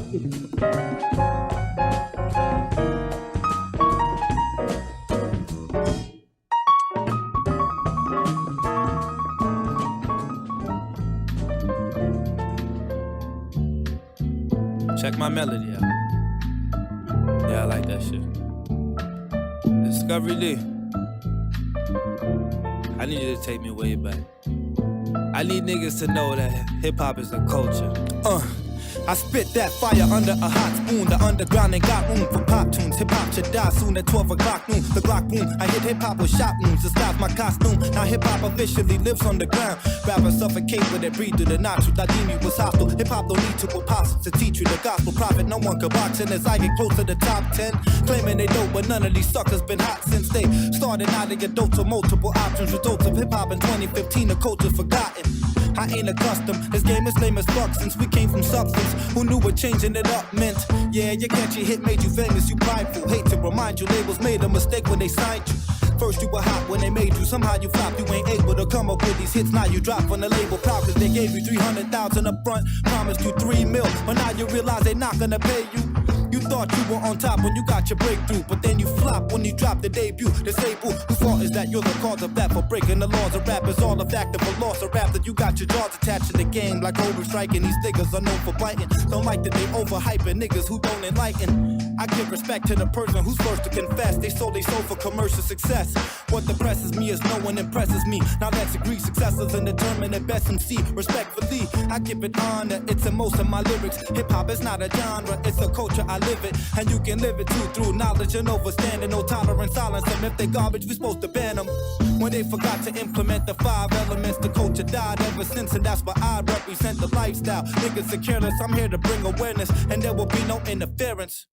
my melody out. Yeah, I like that shit. Discovery D. I need you to take me way back. I need niggas to know that hip-hop is a culture. I spit that fire under a hot spoon. The underground ain't got room for pop tunes. Hip-hop should die soon at 12 o'clock noon. The Glock boom, I hit hip-hop with shot wounds. The style's my costume. Now hip-hop officially lives on the ground. Rappers suffocate when they breathe through the nostrils. I deem you was hostile. Hip-hop don't need two apostles to teach you the gospel prophet. No one can box in as I get close to the top 10. Claiming they know, but none of these suckers been hot since they started out of adults with multiple options. Results of hip-hop in 2015, the culture's forgotten. I ain't accustomed. This game is lame as fuck since we came from substance. Who knew what changing it up meant? Yeah, your catchy hit made you famous, you prideful. Hate to remind you, labels made a mistake when they signed you. First you were hot when they made you, somehow you flopped. You ain't able to come up with these hits, now you drop on the label. Proud cause they gave you 300,000 up front, promised you 3 mil, but now you realize they not gonna pay you. You thought you were on top when you got your breakthrough, but then you flop when you drop the debut. Disable, whose fault is that you're the cause of that? For breaking the laws of rap is all a fact of a loss of rap. That you got your jaws attached to the game like over striking. These niggas are known for biting. Don't like that they overhyping niggas who don't enlighten. I give respect to the person who's first to confess. They sold for commercial success. What depresses me is no one impresses me. Now let's agree, successors and determine the best MC. Respectfully, I give it honor. It's in most of my lyrics. Hip-hop is not a genre, it's a culture. I live it, and you can live it too through knowledge and understanding. No tolerance, silence them. If they garbage, we supposed to ban them. When they forgot to implement the 5 elements, the culture died ever since, and that's why I represent the lifestyle. Niggas are careless, I'm here to bring awareness, and there will be no interference.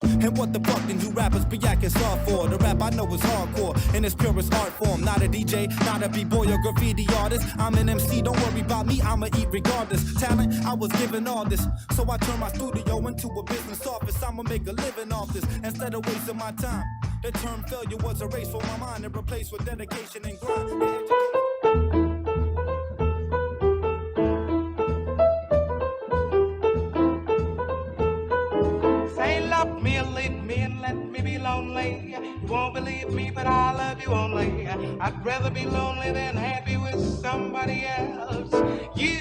And what the fuck did you rappers be acting soft for? The rap I know is hardcore in its purest art form. Not a DJ, not a b-boy or graffiti artist. I'm an MC, don't worry about me, I'ma eat regardless. Talent, I was given all this, so I turned my studio into a business office. I'ma make a living off this instead of wasting my time. The term failure was erased from my mind and replaced with dedication and grind. Love me and leave me and let me be lonely. You won't believe me, but I love you only. I'd rather be lonely than happy with somebody else. You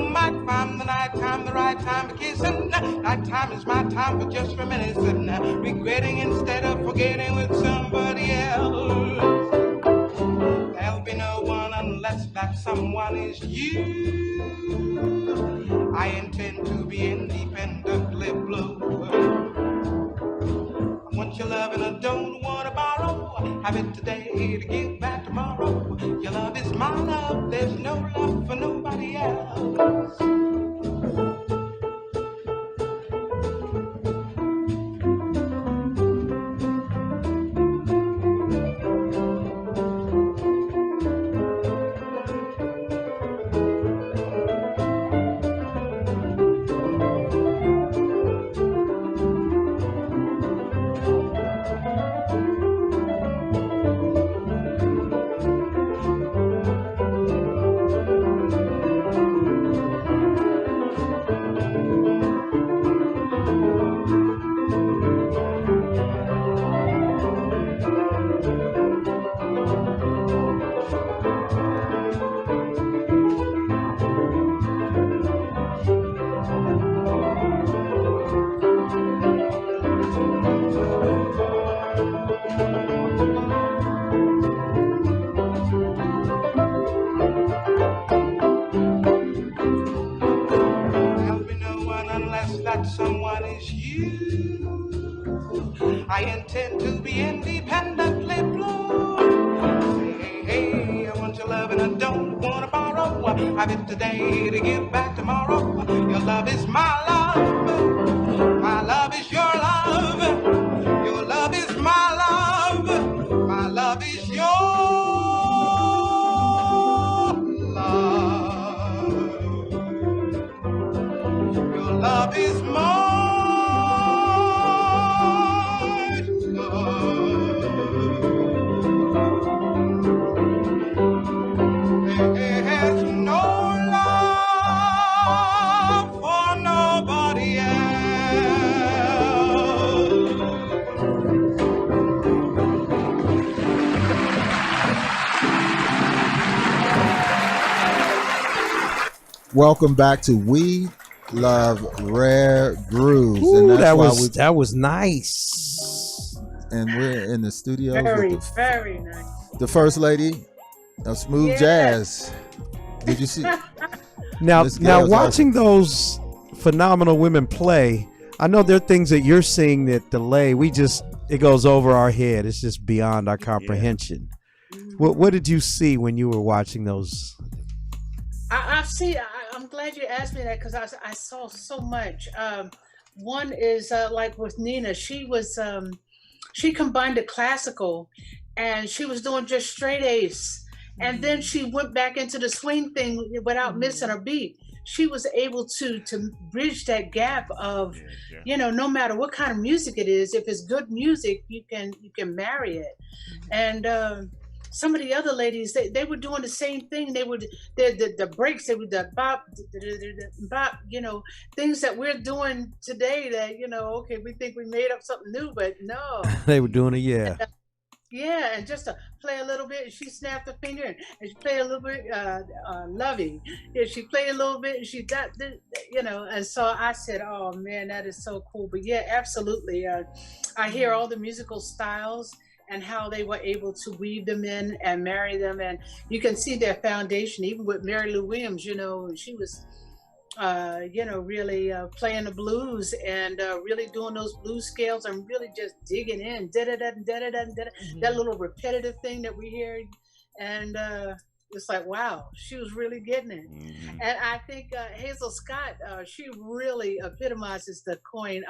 might find the night time the right time for kissing. Night time is my time for just reminiscing, regretting instead of forgetting with somebody else. There'll be no one unless that someone is you. I intend to be independently blue. I want your love and I don't want to borrow. Have it today to give back tomorrow. Your love is my love. There's no love for nobody else. I intend to be independently blue. Hey, hey, I want your love and I don't want to borrow. Have it today to give back tomorrow. Your love is my love. My love is your love. Your love is my love. My love is your love. Your love is mine. There's no love for nobody else. Welcome back to We Love Rare Grooves. Ooh, and that was nice. And we're in the studio Very, with very nice. the first lady of smooth jazz. Did you see? Now watching those phenomenal women play, I know there are things that you're seeing that delay. It goes over our head. It's just beyond our comprehension. What did you see when you were watching those? I'm glad you asked me that because I saw so much. One is like with Nina, she combined the classical, and she was doing just straight ace, and then she went back into the swing thing without missing a beat. She was able to bridge that gap of, no matter what kind of music it is, if it's good music, you can marry it. And some of the other ladies, they were doing the same thing. They would the breaks, they would the bop, bop, things that we're doing today that, okay, we think we made up something new, but no. They were doing it, yeah, and just to play a little bit, and she snapped her finger, and she played a little bit, Luvv. Yeah, she played a little bit, and she got, and so I said, oh man, that is so cool. But yeah, absolutely. I hear all the musical styles and how they were able to weave them in and marry them, and you can see their foundation, even with Mary Lou Williams, she was, really playing the blues and really doing those blues scales and really just digging in, that little repetitive thing that we hear, and it's like, wow, she was really getting it. And I think Hazel Scott, she really epitomizes the coin,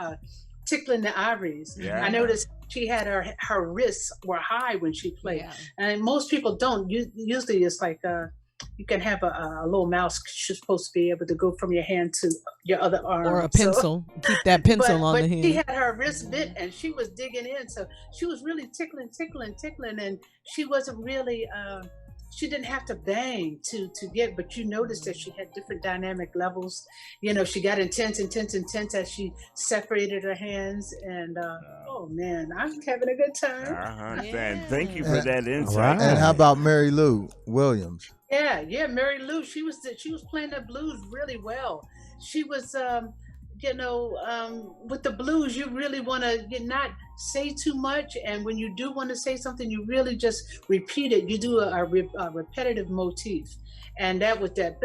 tickling the ivories. Yeah. I noticed she had her wrists were high when she played, and most people don't. Usually it's like you can have a little mouse. She's supposed to be able to go from your hand to your other arm. Or a pencil. Keep that pencil on the hand. She had her wrist bit and she was digging in. So she was really tickling. And she wasn't really, she didn't have to bang to get, but you noticed that she had different dynamic levels. She got intense as she separated her hands. And oh man, I'm having a good time. Thank you for that insight. Right. And how about Mary Lou Williams? Yeah, Mary Lou. She was playing the blues really well. She was, with the blues, you really want to not say too much, and when you do want to say something, you really just repeat it. You do a repetitive motif, and that with that,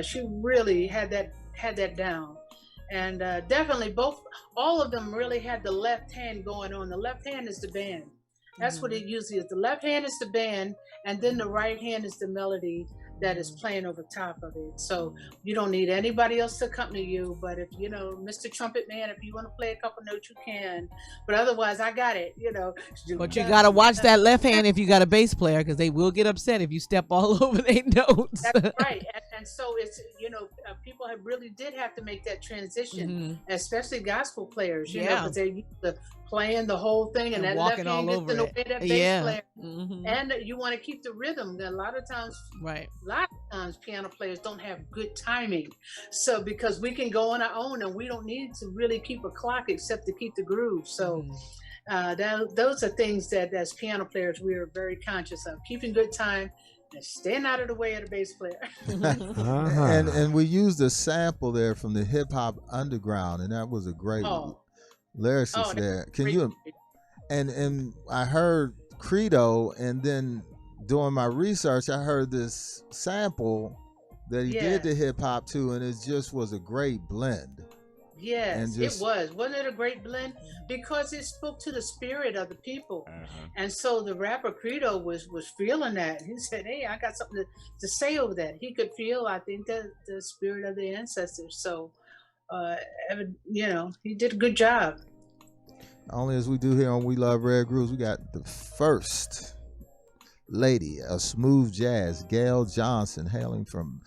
she really had that down. And definitely all of them really had the left hand going on. The left hand is the band. That's what it usually is. The left hand is the band, and then the right hand is the melody that is playing over top of it. So you don't need anybody else to accompany you. But if, Mr. Trumpet Man, if you want to play a couple notes, you can. But otherwise, I got it, But you got to watch that left hand if you got a bass player, because they will get upset if you step all over their notes. That's right. And so it's, people really did have to make that transition, especially gospel players, because they're used to playing the whole thing, and that left hand gets in the way of that bass player. And you want to keep the rhythm. A lot of times piano players don't have good timing. So because we can go on our own and we don't need to really keep a clock except to keep the groove. So those are things that as piano players we are very conscious of, keeping good time and staying out of the way of the bass player. And we used a sample there from the hip hop underground, and that was a great lyricist there. Can you? And I heard Credo, and then doing my research, I heard this sample that he did to hip hop too, and it just was a great blend. Yes, it was. Wasn't it a great blend? Because it spoke to the spirit of the people. And so the rapper Credo was feeling that. He said, hey, I got something to say over that. He could feel, I think, the spirit of the ancestors. So, he did a good job. Only as we do here on We Love Rare Grooves, we got the first lady of smooth jazz, Gail Jhonson, hailing from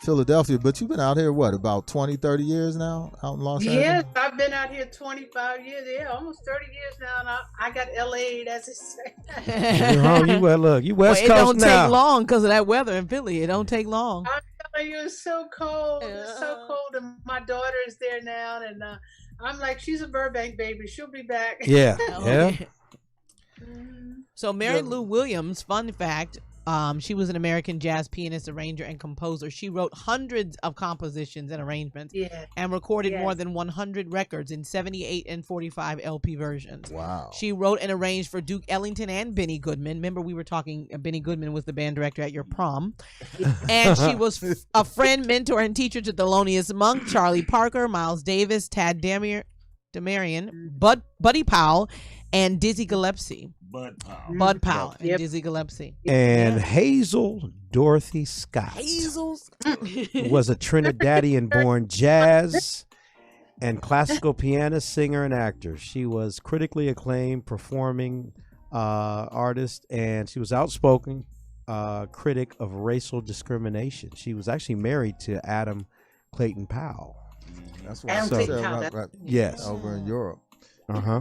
Philadelphia. But you've been out here, about 20, 30 years now, out in Los Angeles? Yes, I've been out here 25 years, almost 30 years now, and I got LA'd, as it say. You West Coast now. It don't take long because of that weather in Philly. It don't take long. I'm telling you, it's so cold. It's so cold, and my daughter is there now, and I'm like, she's a Burbank baby. She'll be back. Yeah. So Mary Lou Williams, fun fact, She was an American jazz pianist, arranger, and composer. She wrote hundreds of compositions and arrangements and recorded more than 100 records in 78 and 45 LP versions. Wow. She wrote and arranged for Duke Ellington and Benny Goodman. Remember, we were talking, Benny Goodman was the band director at your prom. And she was a friend, mentor, and teacher to Thelonious Monk, Charlie Parker, Miles Davis, Tad Damarian, Buddy Powell, and Dizzy Gillespie. Bud Powell and Dizzy Gillespie. And Hazel Dorothy Scott. Was a Trinidadian-born jazz and classical pianist, singer, and actor. She was critically acclaimed performing artist, and she was outspoken critic of racial discrimination. She was actually married to Adam Clayton Powell. That's why I said right, yes, over in Europe.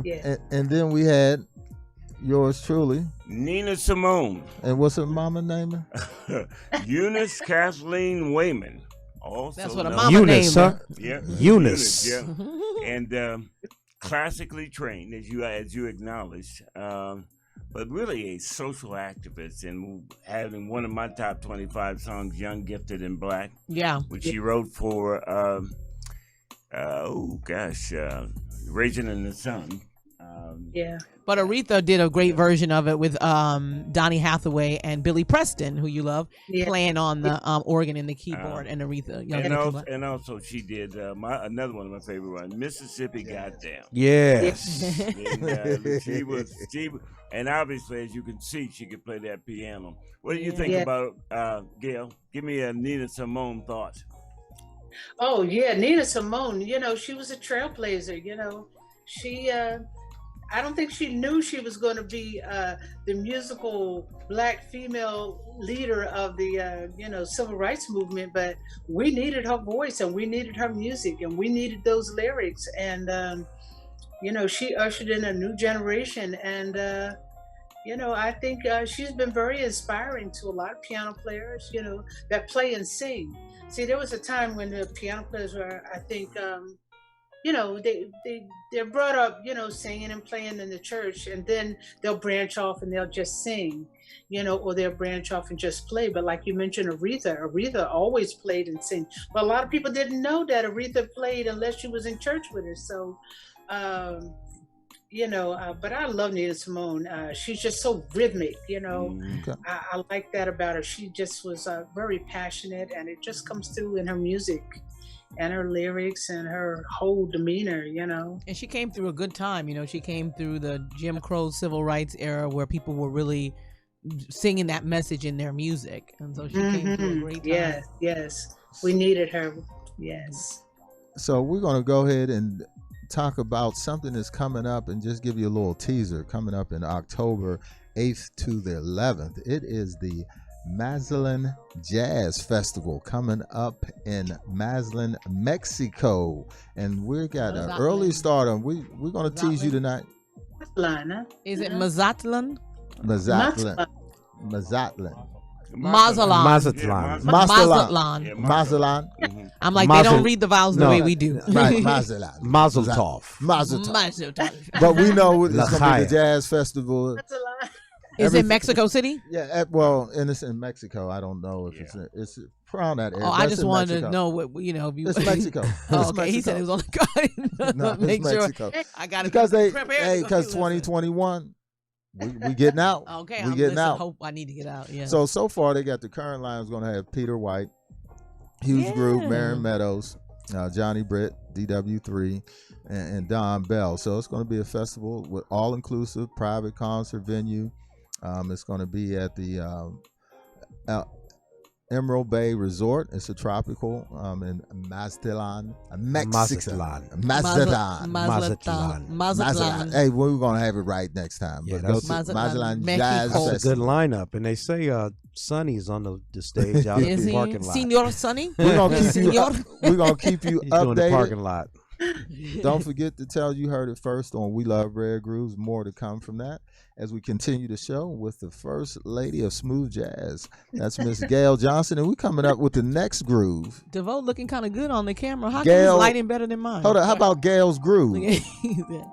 Yeah. And then we had yours truly, Nina Simone. And what's her mama name? Eunice Kathleen Wayman. Also that's what a mama named her. Yeah, Eunice. Yeah, and classically trained, as you acknowledged, but really a social activist, and having one of my top 25 songs, "Young, Gifted, and Black," which she wrote for Raging in the Sun. But Aretha did a great version of it with Donny Hathaway and Billy Preston, who you love, playing on the organ and the keyboard, and Aretha. And also she did another one of my favorite ones, Mississippi Goddamn. Yes. And obviously, as you can see, she could play that piano. What do you think about Gail? Give me a Nina Simone thought. Oh yeah, Nina Simone. She was a trailblazer. She. I don't think she knew she was going to be the musical Black female leader of the civil rights movement, but we needed her voice and we needed her music and we needed those lyrics, and she ushered in a new generation, and I think she's been very inspiring to a lot of piano players that play and sing. See, there was a time when the piano players were, I think, they're brought up, singing and playing in the church, and then they'll branch off and they'll just sing, or they'll branch off and just play. But like you mentioned, Aretha always played and sang. But a lot of people didn't know that Aretha played unless she was in church with her. So, but I love Nina Simone. She's just so rhythmic, I like that about her. She just was very passionate, and it just comes through in her music and her lyrics and her whole demeanor, And she came through a good time, she came through the Jim Crow civil rights era where people were really singing that message in their music. And so she came through a great time. Yes. We needed her. Yes. So we're going to go ahead and talk about something that's coming up and just give you a little teaser. Coming up in October 8th to the 11th. It is the Mazatlan Jazz Festival coming up in Mazatlan, Mexico, and we got an early start on. We're going to tease you tonight. Is it Mazatlan? Mazatlan. I'm like, they don't read the vowels the way we do. Right, Mazatlan. Mazel tov. But we know it's going to be the Jazz Festival. Is it Mexico City? Yeah, and it's in Mexico. I don't know if it's around that area. Oh, I just wanted to know what It's Mexico. Oh, okay, he said it was on the card. No, it's Mexico. I got it because because 2021, we getting out. Okay, we getting out. Hope I need to get out. Yeah. So far they got the current lines going to have Peter White, Hughes Group, Maren Meadows, Johnny Britt, DW3, and Don Bell. So it's going to be a festival with all-inclusive private concert venue. It's going to be at the Emerald Bay Resort. It's a tropical in Mazatlan, Mexico. Mazatlan. Hey, we're going to have it right next time. Yeah, but Mazatlan Jazz Festival. That's a good lineup. And they say Sonny's on the stage out in the parking lot. Senor Sonny? We're going to keep you He's updated. Doing the parking lot. Don't forget to tell you heard it first on We Love Rare Grooves. More to come from that as we continue the show with the first lady of smooth jazz. That's Miss Gail Jhonson, and we're coming up with the next groove. DeVoe looking kind of good on the camera. How come his lighting better than mine? Hold on, how about Gail's groove?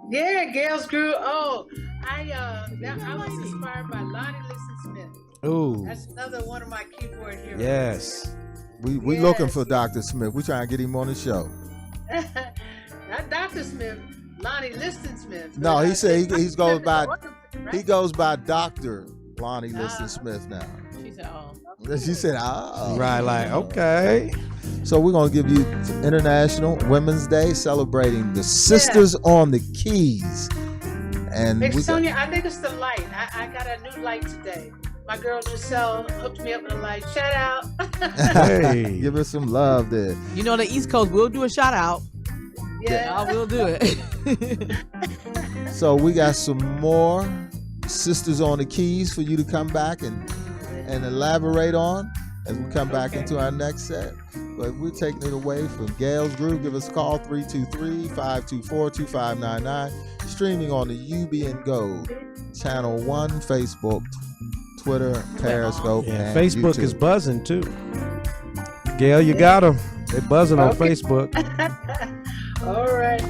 Yeah, Gail's groove. Oh, I was inspired by Lonnie Liston Smith. Ooh. That's another one of my keyboard heroes. Yes. We looking for Dr. Smith. We trying to get him on the show. Not Dr. Smith, Lonnie Liston Smith. No, he said he goes by Dr. Lonnie Liston Smith now. She said, oh. She said, oh. Right, like, okay. So we're going to give you International Women's Day, celebrating the sisters on the keys. And hey, Sonia, I think it's the light. I got a new light today. My girl Giselle hooked me up with a light. Shout out. Hey, give us some love there. You know, the East Coast will do a shout out. Yeah, I will do it. So we got some more sisters on the keys for you to come back and elaborate on as we come back into our next set. But we're taking it away from Gail's Groove. Give us a call, 323-524-2599. Streaming on the UBN Go Channel 1, Facebook, Twitter, Periscope, and Facebook YouTube. is buzzing too. Gail, you got them. They're buzzing on Facebook. All right.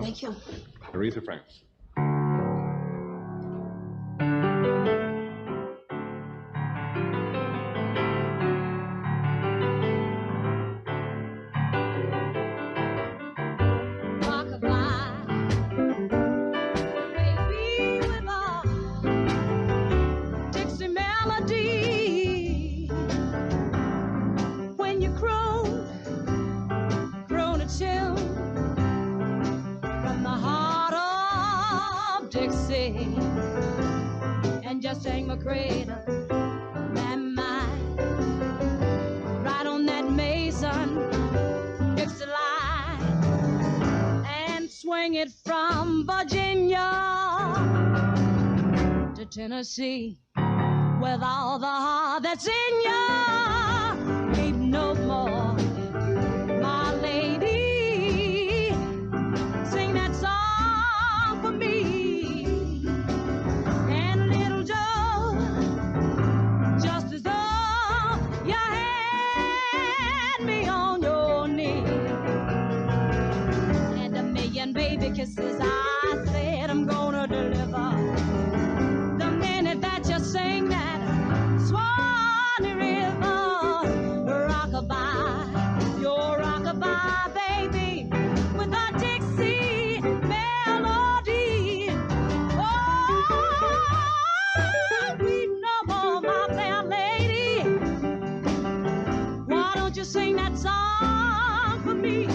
Thank you. Aretha Franklin. Sang my cradle, my mind, right on that Mason Dixie line, and swing it from Virginia to Tennessee, with all the heart that's in ya. Weep no more, my lady, sing that song for me. Baby kisses, I said I'm gonna deliver the minute that you sing that Swanee River rockabye, your rockabye, baby, with a Dixie melody. Oh, weep no more, my fair lady. Why don't you sing that song for me?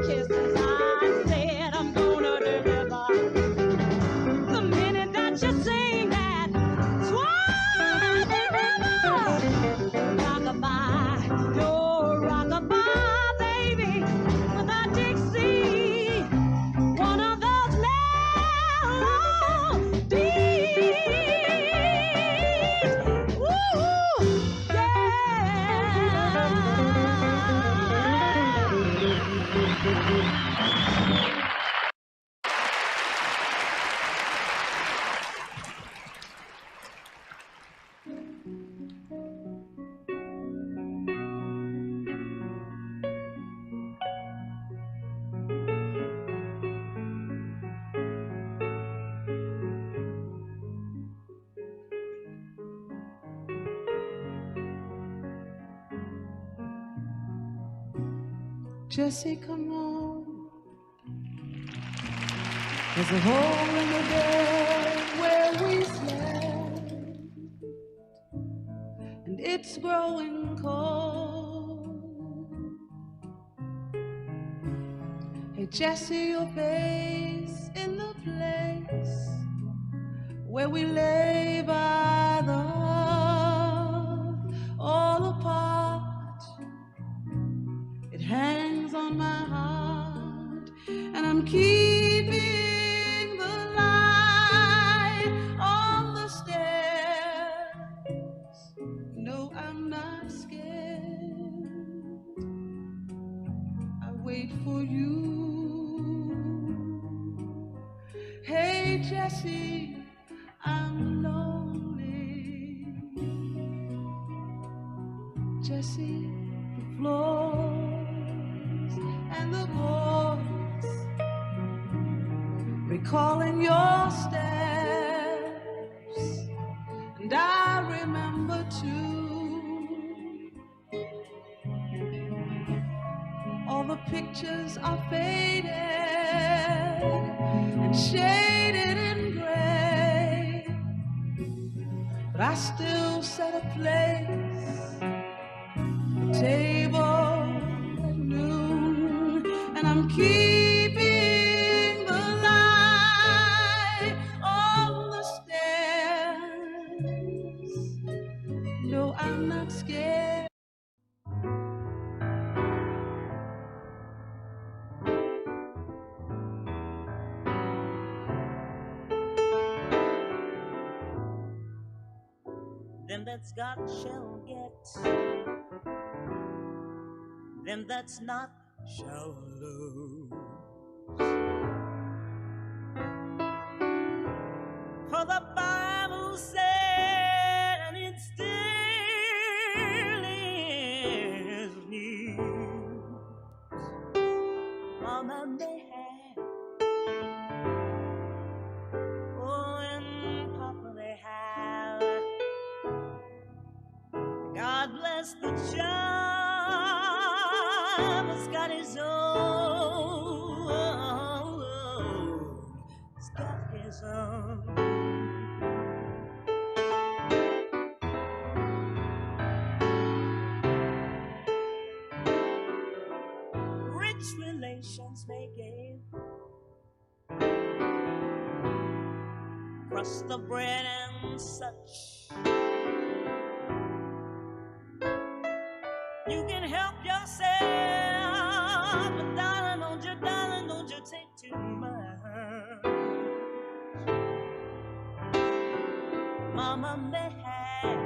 Kisses, I said I'm Jesse, come on. There's a hole in the bed where we slept, and it's growing cold. Hey, Jesse, your face in the place where we lay by the hearth, all apart. It hangs on my heart, and I'm keeping the light on the stairs. No, I'm not scared. I wait for you. Hey, Jesse, I'm lonely. Jesse, the floors and the boards, recalling your steps, and I remember too. All the pictures are faded and shaded in gray, but I still set a place, a table at noon, and I'm keeping the light on the stairs. No, I'm not scared. Them that's got shall get, them that's not shall lose. For the Bible said, and it still is news. Mama may have, oh, and Papa may have. God bless the child that's got his own. He's got his own. Rich relations may give crust of bread and such. You can help yourself, but darling, don't you take too much. Mama may have,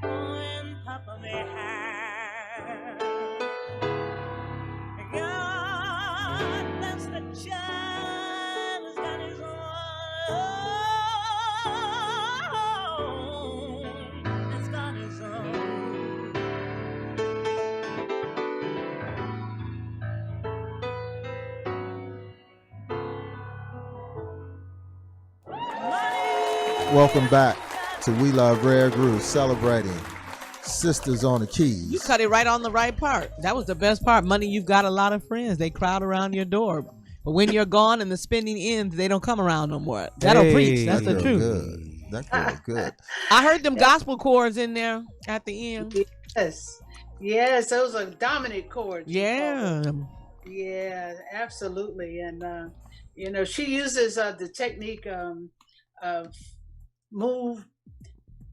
oh, and Papa may have. God bless the child who's got his own. It's got his own. Welcome back to We Love Rare Grooves, celebrating Sistahs on the Keys. You cut it right on the right part. That was the best part. Money, you've got a lot of friends. They crowd around your door. But when you're gone and the spending ends, they don't come around no more. That'll preach. That's the truth. Good. That feels good. I heard them gospel chords in there at the end. Yes. Yes, those are dominant chords. Yeah. Yeah, absolutely. And, you know, she uses the technique of move,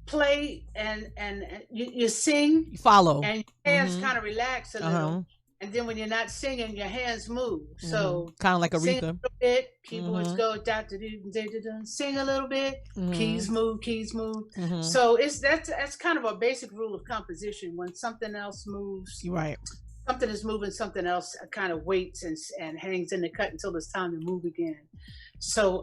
play, and you sing. You follow. And your hands kind of relax a little. And then when you're not singing, your hands move. So kind of like Aretha. Sing a little bit, keyboards go sing a little bit, keys move. So that's kind of a basic rule of composition. When something else moves, right? Something is moving, something else kind of waits and hangs in the cut until it's time to move again. So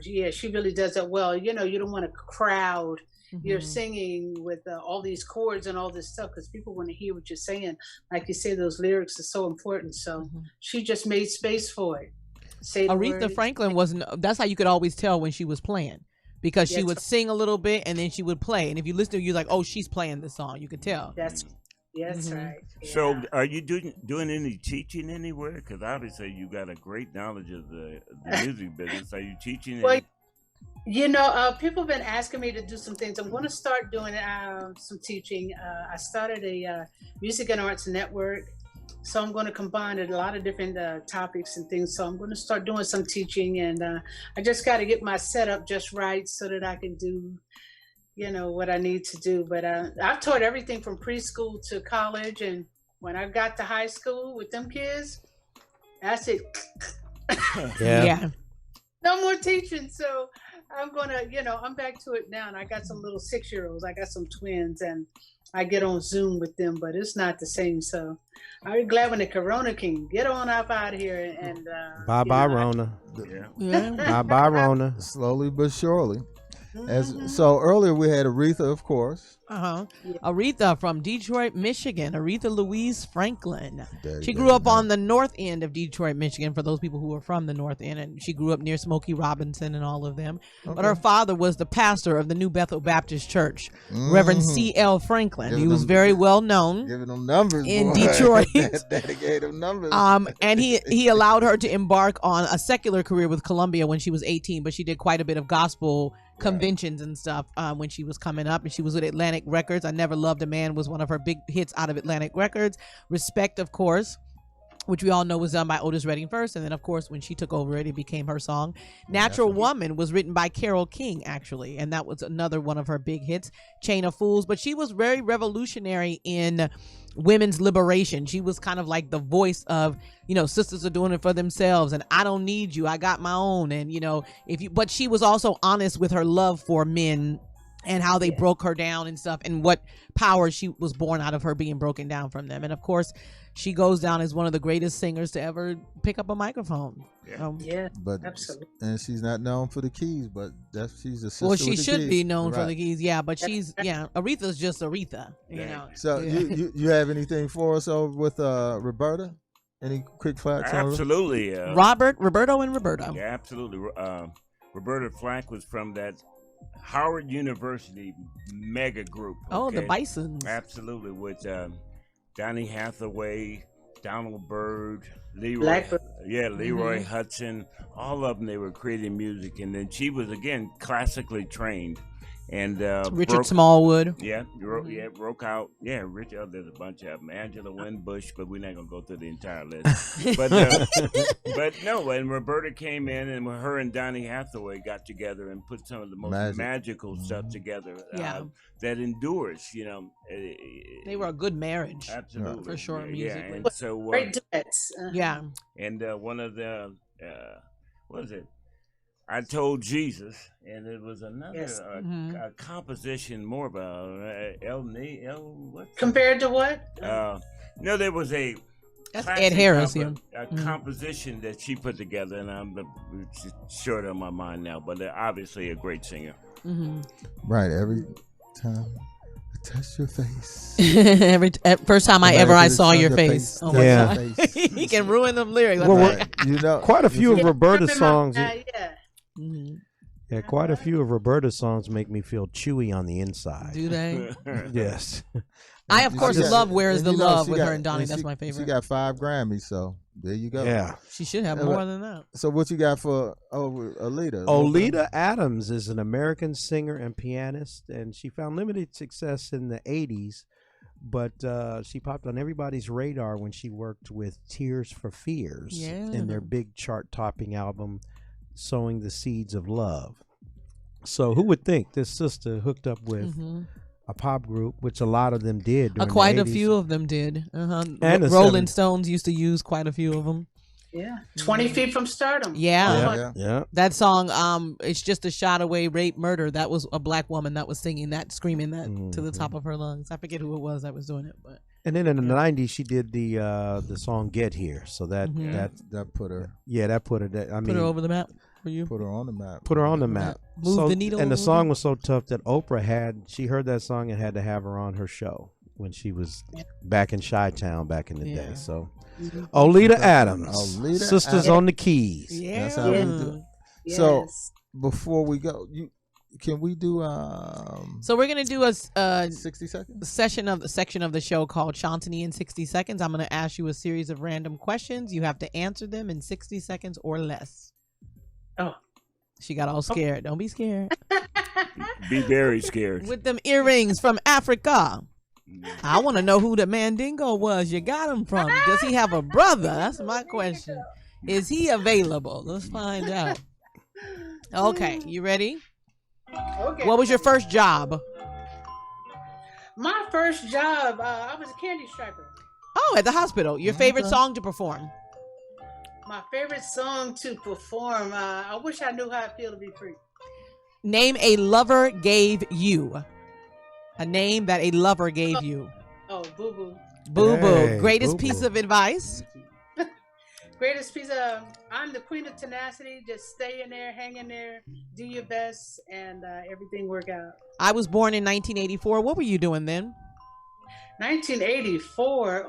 yeah, she really does that well. You know, you don't want to crowd you're singing with all these chords and all this stuff because people want to hear what you're saying. Like you say, those lyrics are so important. So she just made space for it. Aretha Franklin wasn't. That's how you could always tell when she was playing, because she would sing a little bit and then she would play. And if you listen to her, you're like, oh, she's playing this song. You could tell. Yes, right. So, are you doing any teaching anywhere? Because obviously you got a great knowledge of the music business. Are you teaching? Well, people have been asking me to do some things. I'm going to start doing some teaching. I started a music and arts network, so I'm going to combine a lot of different topics and things. So I'm going to start doing some teaching, and I just got to get my setup just right so that I can do, what I need to do. But I've taught everything from preschool to college, and when I got to high school with them kids, that's it. Yeah. No more teaching. So I'm gonna, I'm back to it now. And I got some little 6-year-olds. I got some twins, and I get on Zoom with them, but it's not the same. So I'm glad when the Corona can get on up out here and bye Rona. Bye Rona. Slowly but surely. So earlier we had Aretha, of course. Aretha from Detroit, Michigan. Aretha Louise Franklin. She grew up on the north end of Detroit, Michigan, for those people who are from the north end, and she grew up near Smokey Robinson and all of them. But her father was the pastor of the New Bethel Baptist Church, Reverend C.L. Franklin. He was very well known. Giving them numbers in Detroit. Dedicated numbers. And he allowed her to embark on a secular career with Columbia when she was 18, but she did quite a bit of gospel conventions and stuff when she was coming up, and she was with Atlantic Records. I Never Loved a Man was one of her big hits out of Atlantic Records. Respect, of course, which we all know was done by Otis Redding first, and then of course when she took over it became her song. Natural Woman was written by Carole King, actually, and that was another one of her big hits. Chain of Fools, but she was very revolutionary in women's liberation. She was kind of like the voice of, sisters are doing it for themselves, and I don't need you, I got my own. And but she was also honest with her love for men and how they broke her down and stuff, and what power she was born out of her being broken down from them. And of course she goes down as one of the greatest singers to ever pick up a microphone. But absolutely. And she's not known for the keys, but she's a sister. Well, she with the should keys. be known for the keys, but she's Aretha's just Aretha, So you have anything for us over with Roberta? Any quick facts? Absolutely. Roberto and Roberta. Yeah, absolutely. Roberta Flack was from that Howard University mega group. Oh, the Bisons. Absolutely, with Donny Hathaway, Donald Byrd, Leroy Hudson, all of them. They were creating music, and then she was again classically trained. And Richard Smallwood. Broke out. Yeah, Richard. There's a bunch of them. Angela Winbush, but we're not gonna go through the entire list. But no, when Roberta came in, and her and Donny Hathaway got together and put some of the most magical stuff together. That endures. They were a good marriage. Absolutely, for sure. Musically, and so great duets. And one of the what is it? I Told Jesus, and it was another a composition more about what? Compared to what? No, there was a Ed Harris, a composition that she put together, and I'm short on my mind now, but obviously a great singer. Right, every time I touch your face. First time I saw your face. Oh my God. He can ruin them lyrics. Quite a few of Roberta's songs. Quite a few of Roberta's songs make me feel chewy on the inside. Do they? Yes. I of course love "Where Is the Love" with her and Donnie. That's my favorite. She got 5 Grammys, so there you go. Yeah, she should have more than that. So what you got for Oleta? Oleta Adams is an American singer and pianist, and she found limited success in the '80s, but she popped on everybody's radar when she worked with Tears for Fears in their big chart-topping album, Sowing the Seeds of Love. So who would think this sister hooked up with a pop group, which a lot of them did. Quite a few of them did. And Rolling Stones used to use quite a few of them. Yeah, 20 Feet from Stardom. Yeah. That song, It's Just a Shot Away, Rape, Murder. That was a black woman that was singing that, screaming that to the top of her lungs. I forget who it was that was doing it, but. And then in the '90s, she did the song "Get Here," so that put her. Yeah, that put her. Put her over the map for you. Put her on the map. Put her on the map. Move the needle. And the song was so tough that Oprah she heard that song and had to have her on her show when she was back in Chi-Town back in the day. So, Oleta Adams, Sisters on the Keys. Yeah. That's how we do it. So before we go, can we do So we're gonna do a 60 seconds section of the show called Shantini in 60 seconds. I'm gonna ask you a series of random questions. You have to answer them in 60 seconds or less. Oh, she got all scared. Don't be scared. Be very scared. With them earrings from Africa. I want to know who the Mandingo was you got him from. Does he have a brother? That's my question. Is he available? Let's find out. Okay, you ready? Okay. What was your first job? My first job, I was a candy striper. Oh, at the hospital. Your favorite song to perform? My favorite song to perform, I wish I knew how it feel to be free. Name a lover gave you. A name that a lover gave you. Oh, Boo Boo. Boo Boo. Hey, Greatest Boo piece Boo. of advice? Greatest piece of, I'm the queen of tenacity. Just stay in there, hang in there, do your best, and everything work out. I was born in 1984. What were you doing then? 1984.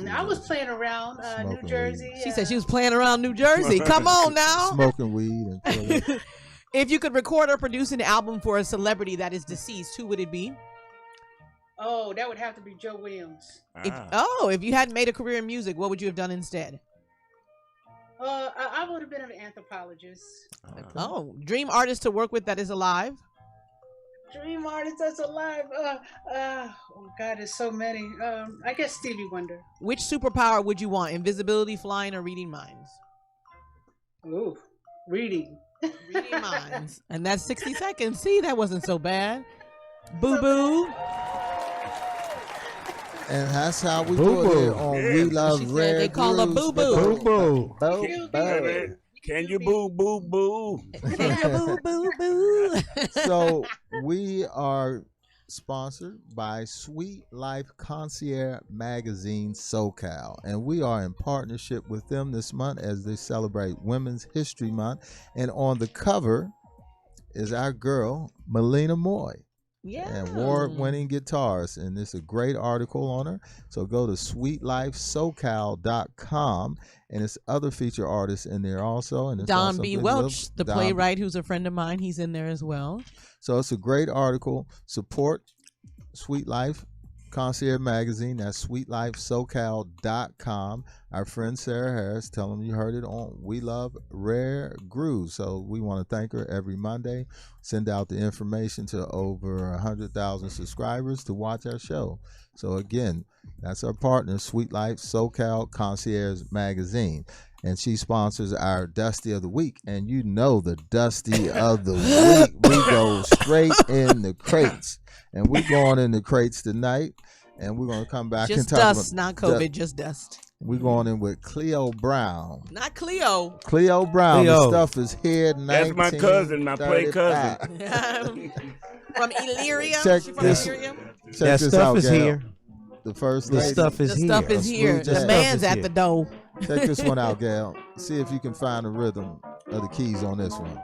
I was playing around New Jersey. She said she was playing around New Jersey. Come on now. Smoking weed and If you could record or produce an album for a celebrity that is deceased, who would it be? Oh, that would have to be Joe Williams. If you hadn't made a career in music, what would you have done instead? I would have been an anthropologist. Oh, dream artist to work with that is alive? Dream artist that's alive. Oh God, there's so many. I guess Stevie Wonder. Which superpower would you want? Invisibility, flying, or reading minds? Ooh, reading. Reading minds. And that's 60 seconds. See, that wasn't so bad. Boo Boo. And that's how we do it here on We Love Rare. They call her Boo Grooves. Boo. Boo Boo. Can you boo boo boo? Can you boo boo boo? So we are sponsored by Sweet Life Concierge Magazine SoCal, and we are in partnership with them this month as they celebrate Women's History Month. And on the cover is our girl Melina Moy. Yeah. And award-winning guitarist, and it's a great article on her. So go to sweetlifesocal.com, and it's other feature artists in there also. And it's Don also B. Big Welch, Luvv. the Don playwright who's a friend of mine, he's in there as well. So it's a great article. Support Sweet Life Concierge Magazine. That's sweetlifesocal.com. Our friend Sarah Harris, tell them you heard it on We Love Rare Grooves. So we want to thank her every Monday. Send out the information to over 100,000 subscribers to watch our show. So again, that's our partner, Sweet Life SoCal Concierge Magazine. And she sponsors our Dusty of the Week. And you know the Dusty of the Week. We go straight in the crates. And we're going in the crates tonight. And we're going to come back Just and talk dust, about not COVID, just dust. We're going in with Cleo Brown. Not Cleo. Cleo Brown. Cleo. The stuff is here. That's my cousin, my play cousin. From Illyria? Check She from this. Illyria? Check That this stuff out, is Gail. here. The first The lady. stuff is The here. stuff is here. Smooth jazz. The man's Stuff at is the here. door. Check this one out, Gail. See if you can find the rhythm of the keys on this one.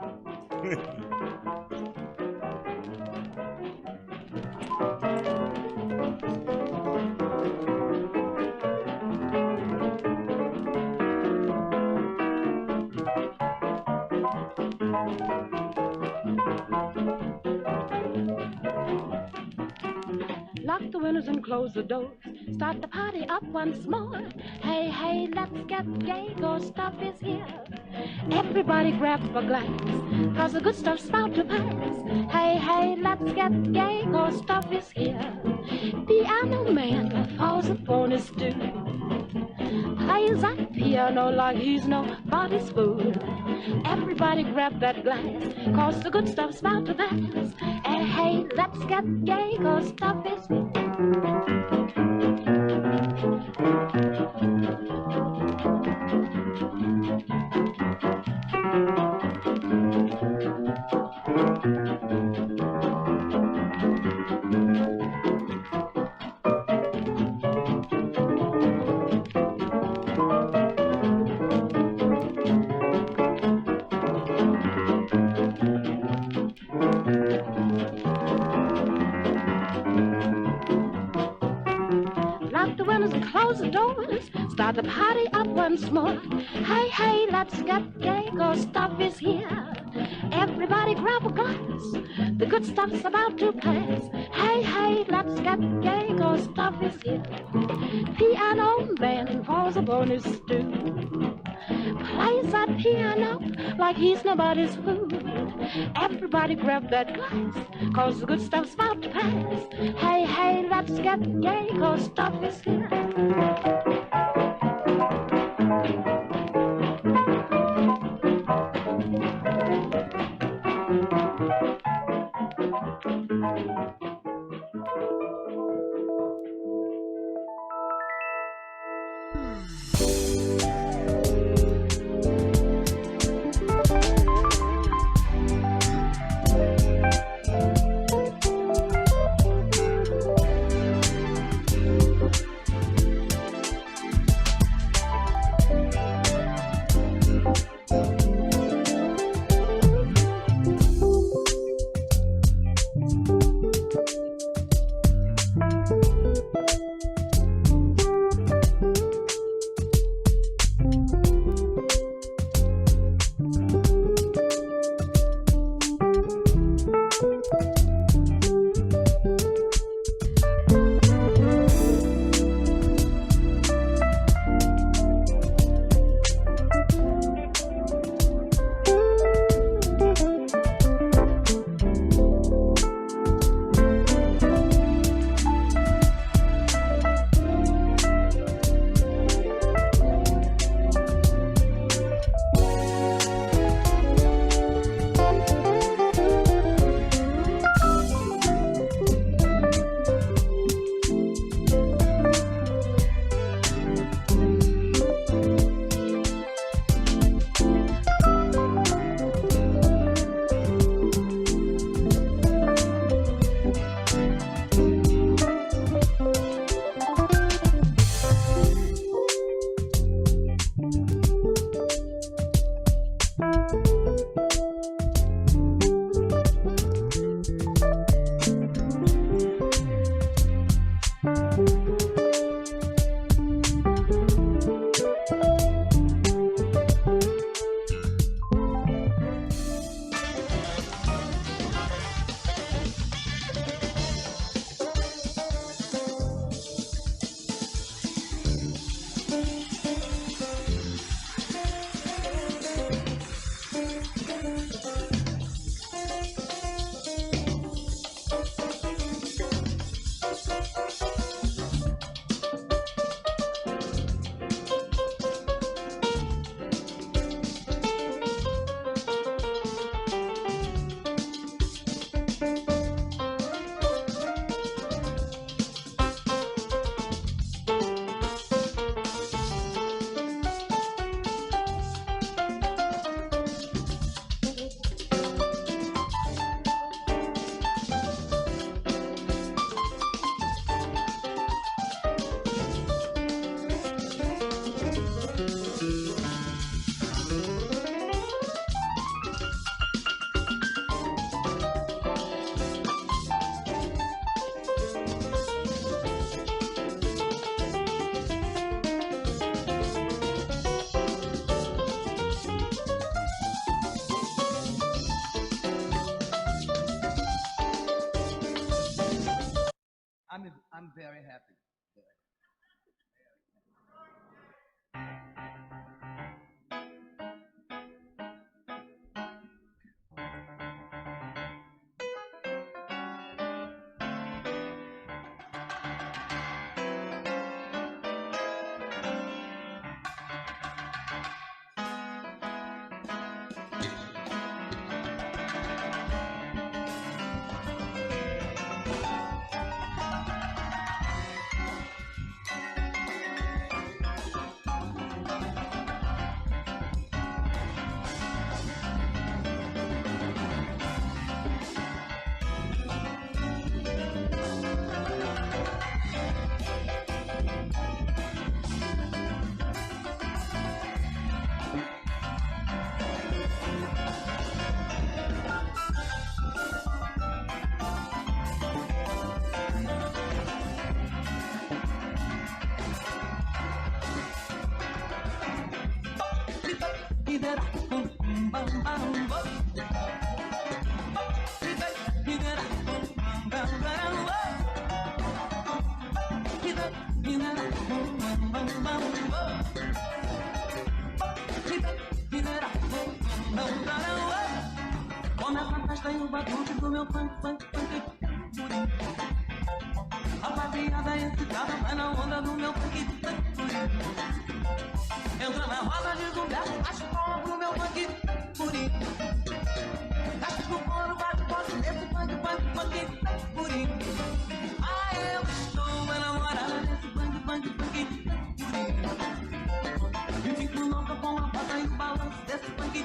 Lock the windows and close the doors. Start the party up once more. Hey, hey, let's get gay. Good stuff is here. Everybody grab a glass, 'cause the good stuff's about to pass. Hey, hey, let's get gay. Good stuff is here. Piano man falls upon his stool. Plays that piano like he's nobody's fool. Everybody grab that glass, 'cause the good stuff's about to pass. Hey, hey, let's get gay. Good stuff is here. Lock the windows and close the doors. Start the party up once more. Hey, hey, let's get gay, 'cause stuff is here. Everybody grab a glass. The good stuff's about to pass. Hey, hey, let's get gay, 'cause stuff is here. Piano man falls upon his stool. Plays that piano like he's nobody's fool. Everybody grab that glass, 'cause the good stuff's about to pass. Hey, hey, let's get gay, 'cause stuff is here. I'm very happy. Começa a festa e o batuque do meu funk, funk, funk. Rapaziada excitada vai na onda do meu funk, funk. Entra na roda de Gilberto, acho palma pro meu funk, puri. Acho que o foro bate forte nesse funk, funk, funk, puri. Ah, eu estou enamorada desse funk, funk, funk, puri. E fico louca com a roda e o balanço desse funk.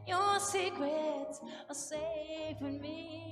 Your secrets are safe with me.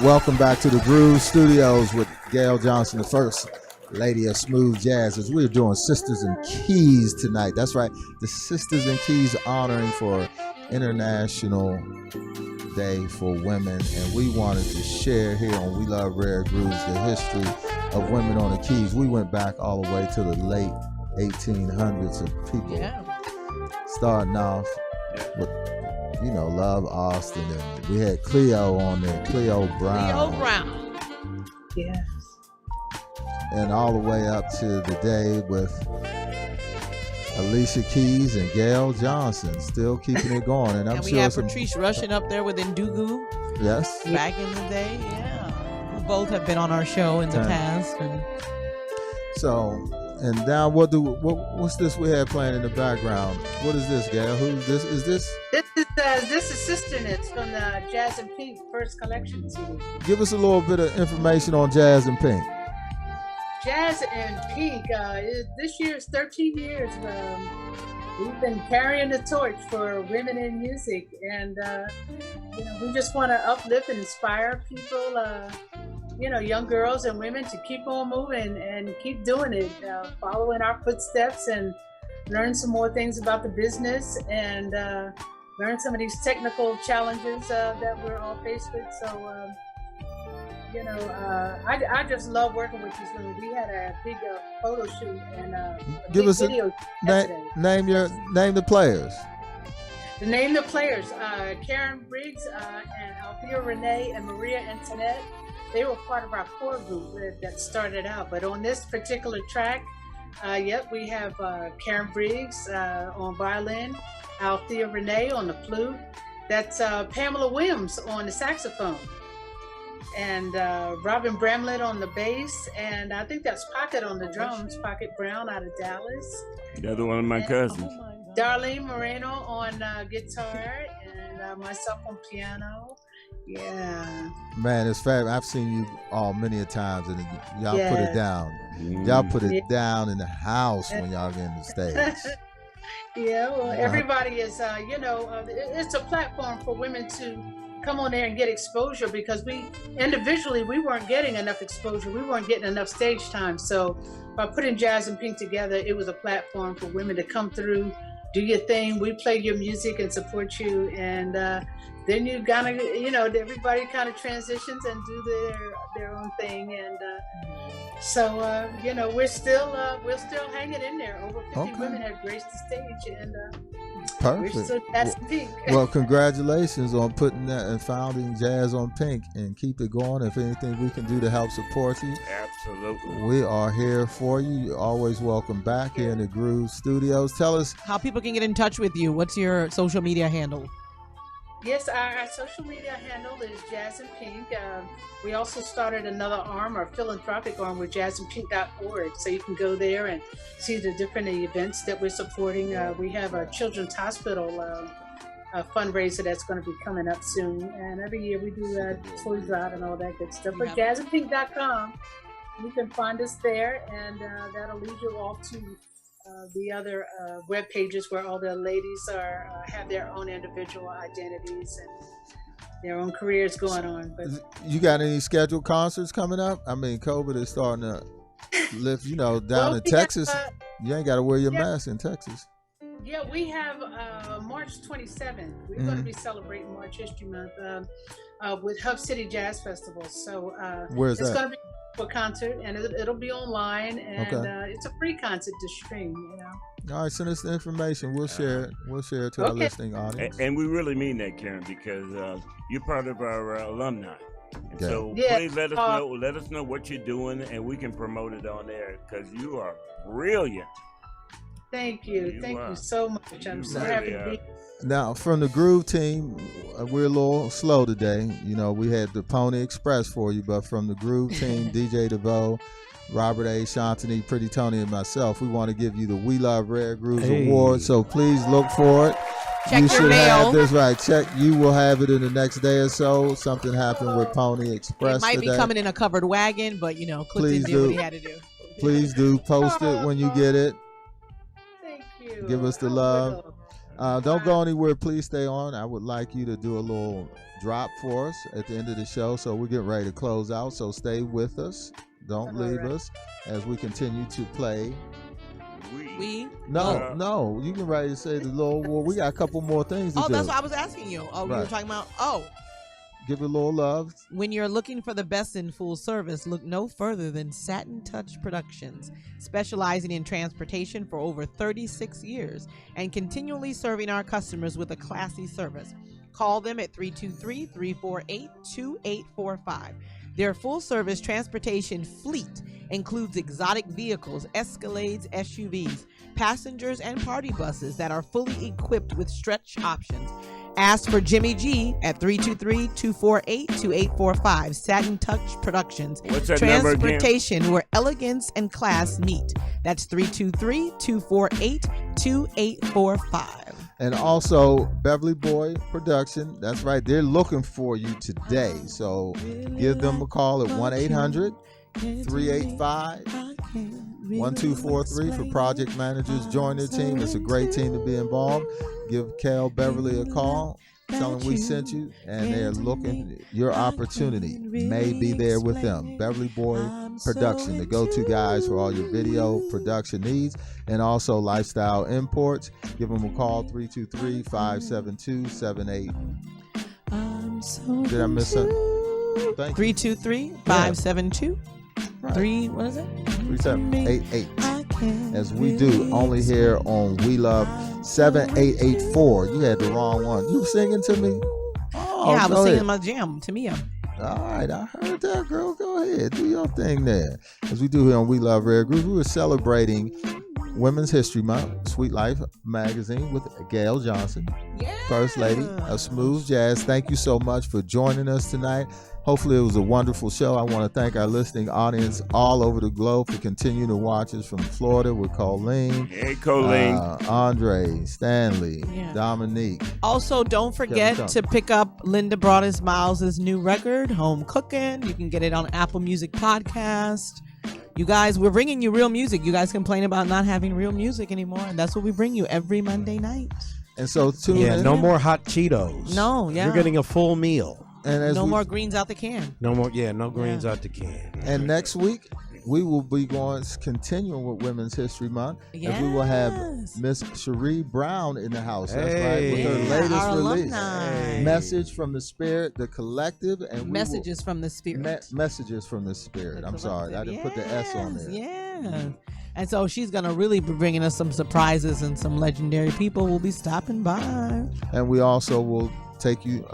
Welcome back to the Groove Studios with Gail Jhonson, the first lady of smooth jazz, as we're doing Sisters and Keys tonight. That's right, the Sisters and Keys honoring for International Day for Women, and we wanted to share here on We Love Rare Grooves the history of women on the keys. We went back all the way to the late 1800s of people starting off with, you know, Love Austin, and we had Cleo on there, Cleo Brown. Yes. And all the way up to the day with Alicia Keys and Gail Jhonson, still keeping it going. And I'm and we sure had Patrice Rushen up there with Ndugu. Yes. Back in the day, yeah. Who both have been on our show in the past. And so, and now what's this we had playing in the background? What is this, Gail? Who's this? Is this? This is Sistah. It's from the Jazz and Pink first collection CD. Give us a little bit of information on Jazz and Pink. Jazz and Pink, this year is 13 years. We've been carrying the torch for women in music, and you know, we just want to uplift and inspire people, you know, young girls and women to keep on moving and keep doing it, following our footsteps, and learn some more things about the business, and learn some of these technical challenges that we're all faced with. So. You know, I just love working with these women. We had a big photo shoot and give us video. Name the players. Name the players. Karen Briggs and Althea Renee and Maria Antoinette. They were part of our core group that started out. But on this particular track, we have Karen Briggs on violin, Althea Renee on the flute. That's Pamela Williams on the saxophone. And Robin Bramlett on the bass, and I think that's Pocket on the drums, Pocket Brown out of Dallas. The other one of my cousins. Darlene Moreno on guitar, and myself on piano. Yeah. Man, it's fab. I've seen you all many a times, and y'all put it down. Mm. Y'all put it down in the house when y'all get in the stage. Yeah, well, everybody is, it's a platform for women to come on there and get exposure, because we individually, we weren't getting enough exposure. We weren't getting enough stage time. So by putting Jazz and Pink together, it was a platform for women to come through, do your thing. We play your music and support you. And then you kind of, everybody kind of transitions and do their own thing. And so, we're still hanging in there. Over 50 women have graced the stage, and perfect. We're still Jazz and Pink. Well, congratulations on putting that and founding Jazz on Pink, and keep it going. If anything we can do to help support you, absolutely, we are here for you. You're always welcome back here in the Groove Studios. Tell us how people can get in touch with you. What's your social media handle? Yes, our social media handle is Jazz and Pink. We also started another arm, our philanthropic arm, with jazzandpink.org. So you can go there and see the different events that we're supporting. We have a Children's Hospital a fundraiser that's going to be coming up soon. And every year we do toy drive and all that good stuff. But jazzandpink.com, you can find us there, and that'll lead you off to the other web pages where all the ladies have their own individual identities and their own careers going on. But you got any scheduled concerts coming up? I mean, COVID is starting to lift, down in Texas. You ain't got to wear your mask in Texas. Yeah, we have March 27th. We're going to be celebrating March History Month with Hub City Jazz Festival. So where's that? It's going to be a concert, and it'll be online, and it's a free concert to stream. All right, send us the information. We'll share it. We'll share it to our listening audience. And we really mean that, Karen, because you're part of our alumni. And so please let us know what you're doing, and we can promote it on there, because you are brilliant. Thank you. Thank you so much. I'm so happy to be here. Now, from the Groove team, we're a little slow today. We had the Pony Express for you, but from the Groove team, DJ DeVoe, Robert A. Shantany, Pretty Tony, and myself, we want to give you the We Love Rare Grooves Award. So please look for it. Check your mail. Have this right. Check. You will have it in the next day or so. Something happened with Pony Express. It might today. be coming in a covered wagon, but Clifton did what he had to do. Please do post it when you get it. Thank you. Give us the love. Don't go anywhere. Please stay on. I would like you to do a little drop for us at the end of the show, so we're getting ready to close out. So stay with us. Don't leave us as we continue to play. No. You can ready to say the little. Well, we got a couple more things to do. Oh, that's what I was asking you. Oh, we were talking about. Oh. Give it a little love. When you're looking for the best in full service, look no further than Satin Touch Productions, specializing in transportation for over 36 years and continually serving our customers with a classy service. Call them at 323-348-2845. Their full-service transportation fleet includes exotic vehicles, Escalades, SUVs, passengers, and party buses that are fully equipped with stretch options. Ask for Jimmy G at 323-248-2845. Satin Touch Productions. What's that Transportation number again? where elegance and class meet. That's 323-248-2845. And also Beverly Boy Production. That's right. They're looking for you today. So give them a call at 1-800-385-1243 for project managers. Join their team. It's a great team to be involved. Give Cal Beverly a call. Tell them we sent you, and they're looking. Your opportunity may be there with them. Beverly Boy Production, the go-to guys for all your video production needs, and also Lifestyle Imports. Give them a call, 323-572-78. Did I miss something? 323-572. Right. 3788. As we do only here on We Love 7884. You had the wrong one. You singing to me? Oh, yeah, I was singing my jam to Mia. All right, I heard that, girl. Go ahead, do your thing there. As we do here on We Love Rare Grooves, we were celebrating Women's History Month, Sweet Life Magazine with Gail Jhonson, First Lady of Smooth Jazz. Thank you so much for joining us tonight. Hopefully it was a wonderful show. I want to thank our listening audience all over the globe for continuing to watch us from Florida with Colleen. Hey, Colleen. Andre, Stanley, Dominique. Also, don't forget to pick up Linda Broadus Miles' new record, Home Cooking. You can get it on Apple Music Podcast. You guys, we're bringing you real music. You guys complain about not having real music anymore, and that's what we bring you every Monday night. And so tune in. No more hot Cheetos. No, You're getting a full meal. And no more greens out the can. No more, no greens out the can. And next week, we will be continuing with Women's History Month. Yes. And we will have Miss Cherie Brown in the house. That's right, with her latest release. Message from the Spirit, the Collective. And Messages from the Spirit. Messages from the Spirit. I'm sorry, I didn't put the S on there. Yeah. And so she's going to really be bringing us some surprises, and some legendary people will be stopping by. And we also will take you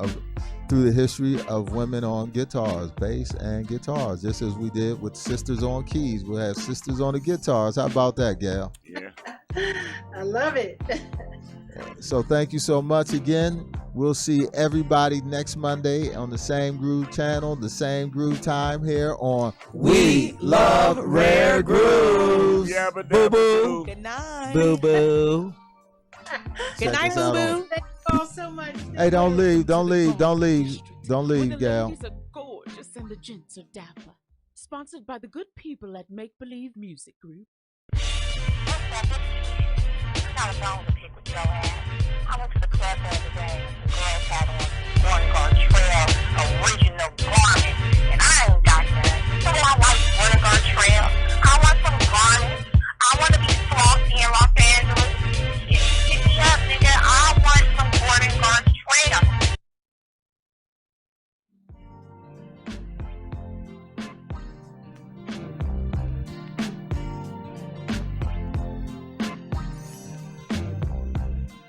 through the history of women on guitars, bass and guitars, just as we did with sisters on keys. We'll have sisters on the guitars. How about that, Gail? Yeah. I love it. So thank you so much again. We'll see everybody next Monday on the same groove channel, the same groove time here on We Love Rare Grooves. Yeah, but boo-boo. Good night. Boo-boo. Good night, boo-boo. Thank you all so much. Hey, don't leave, Gail. The ladies are gorgeous and the gents are dapper. Sponsored by the good people at Make Believe Music Group. Not a bone to pick with your ass. I went to the club the other day. The girls had on one guard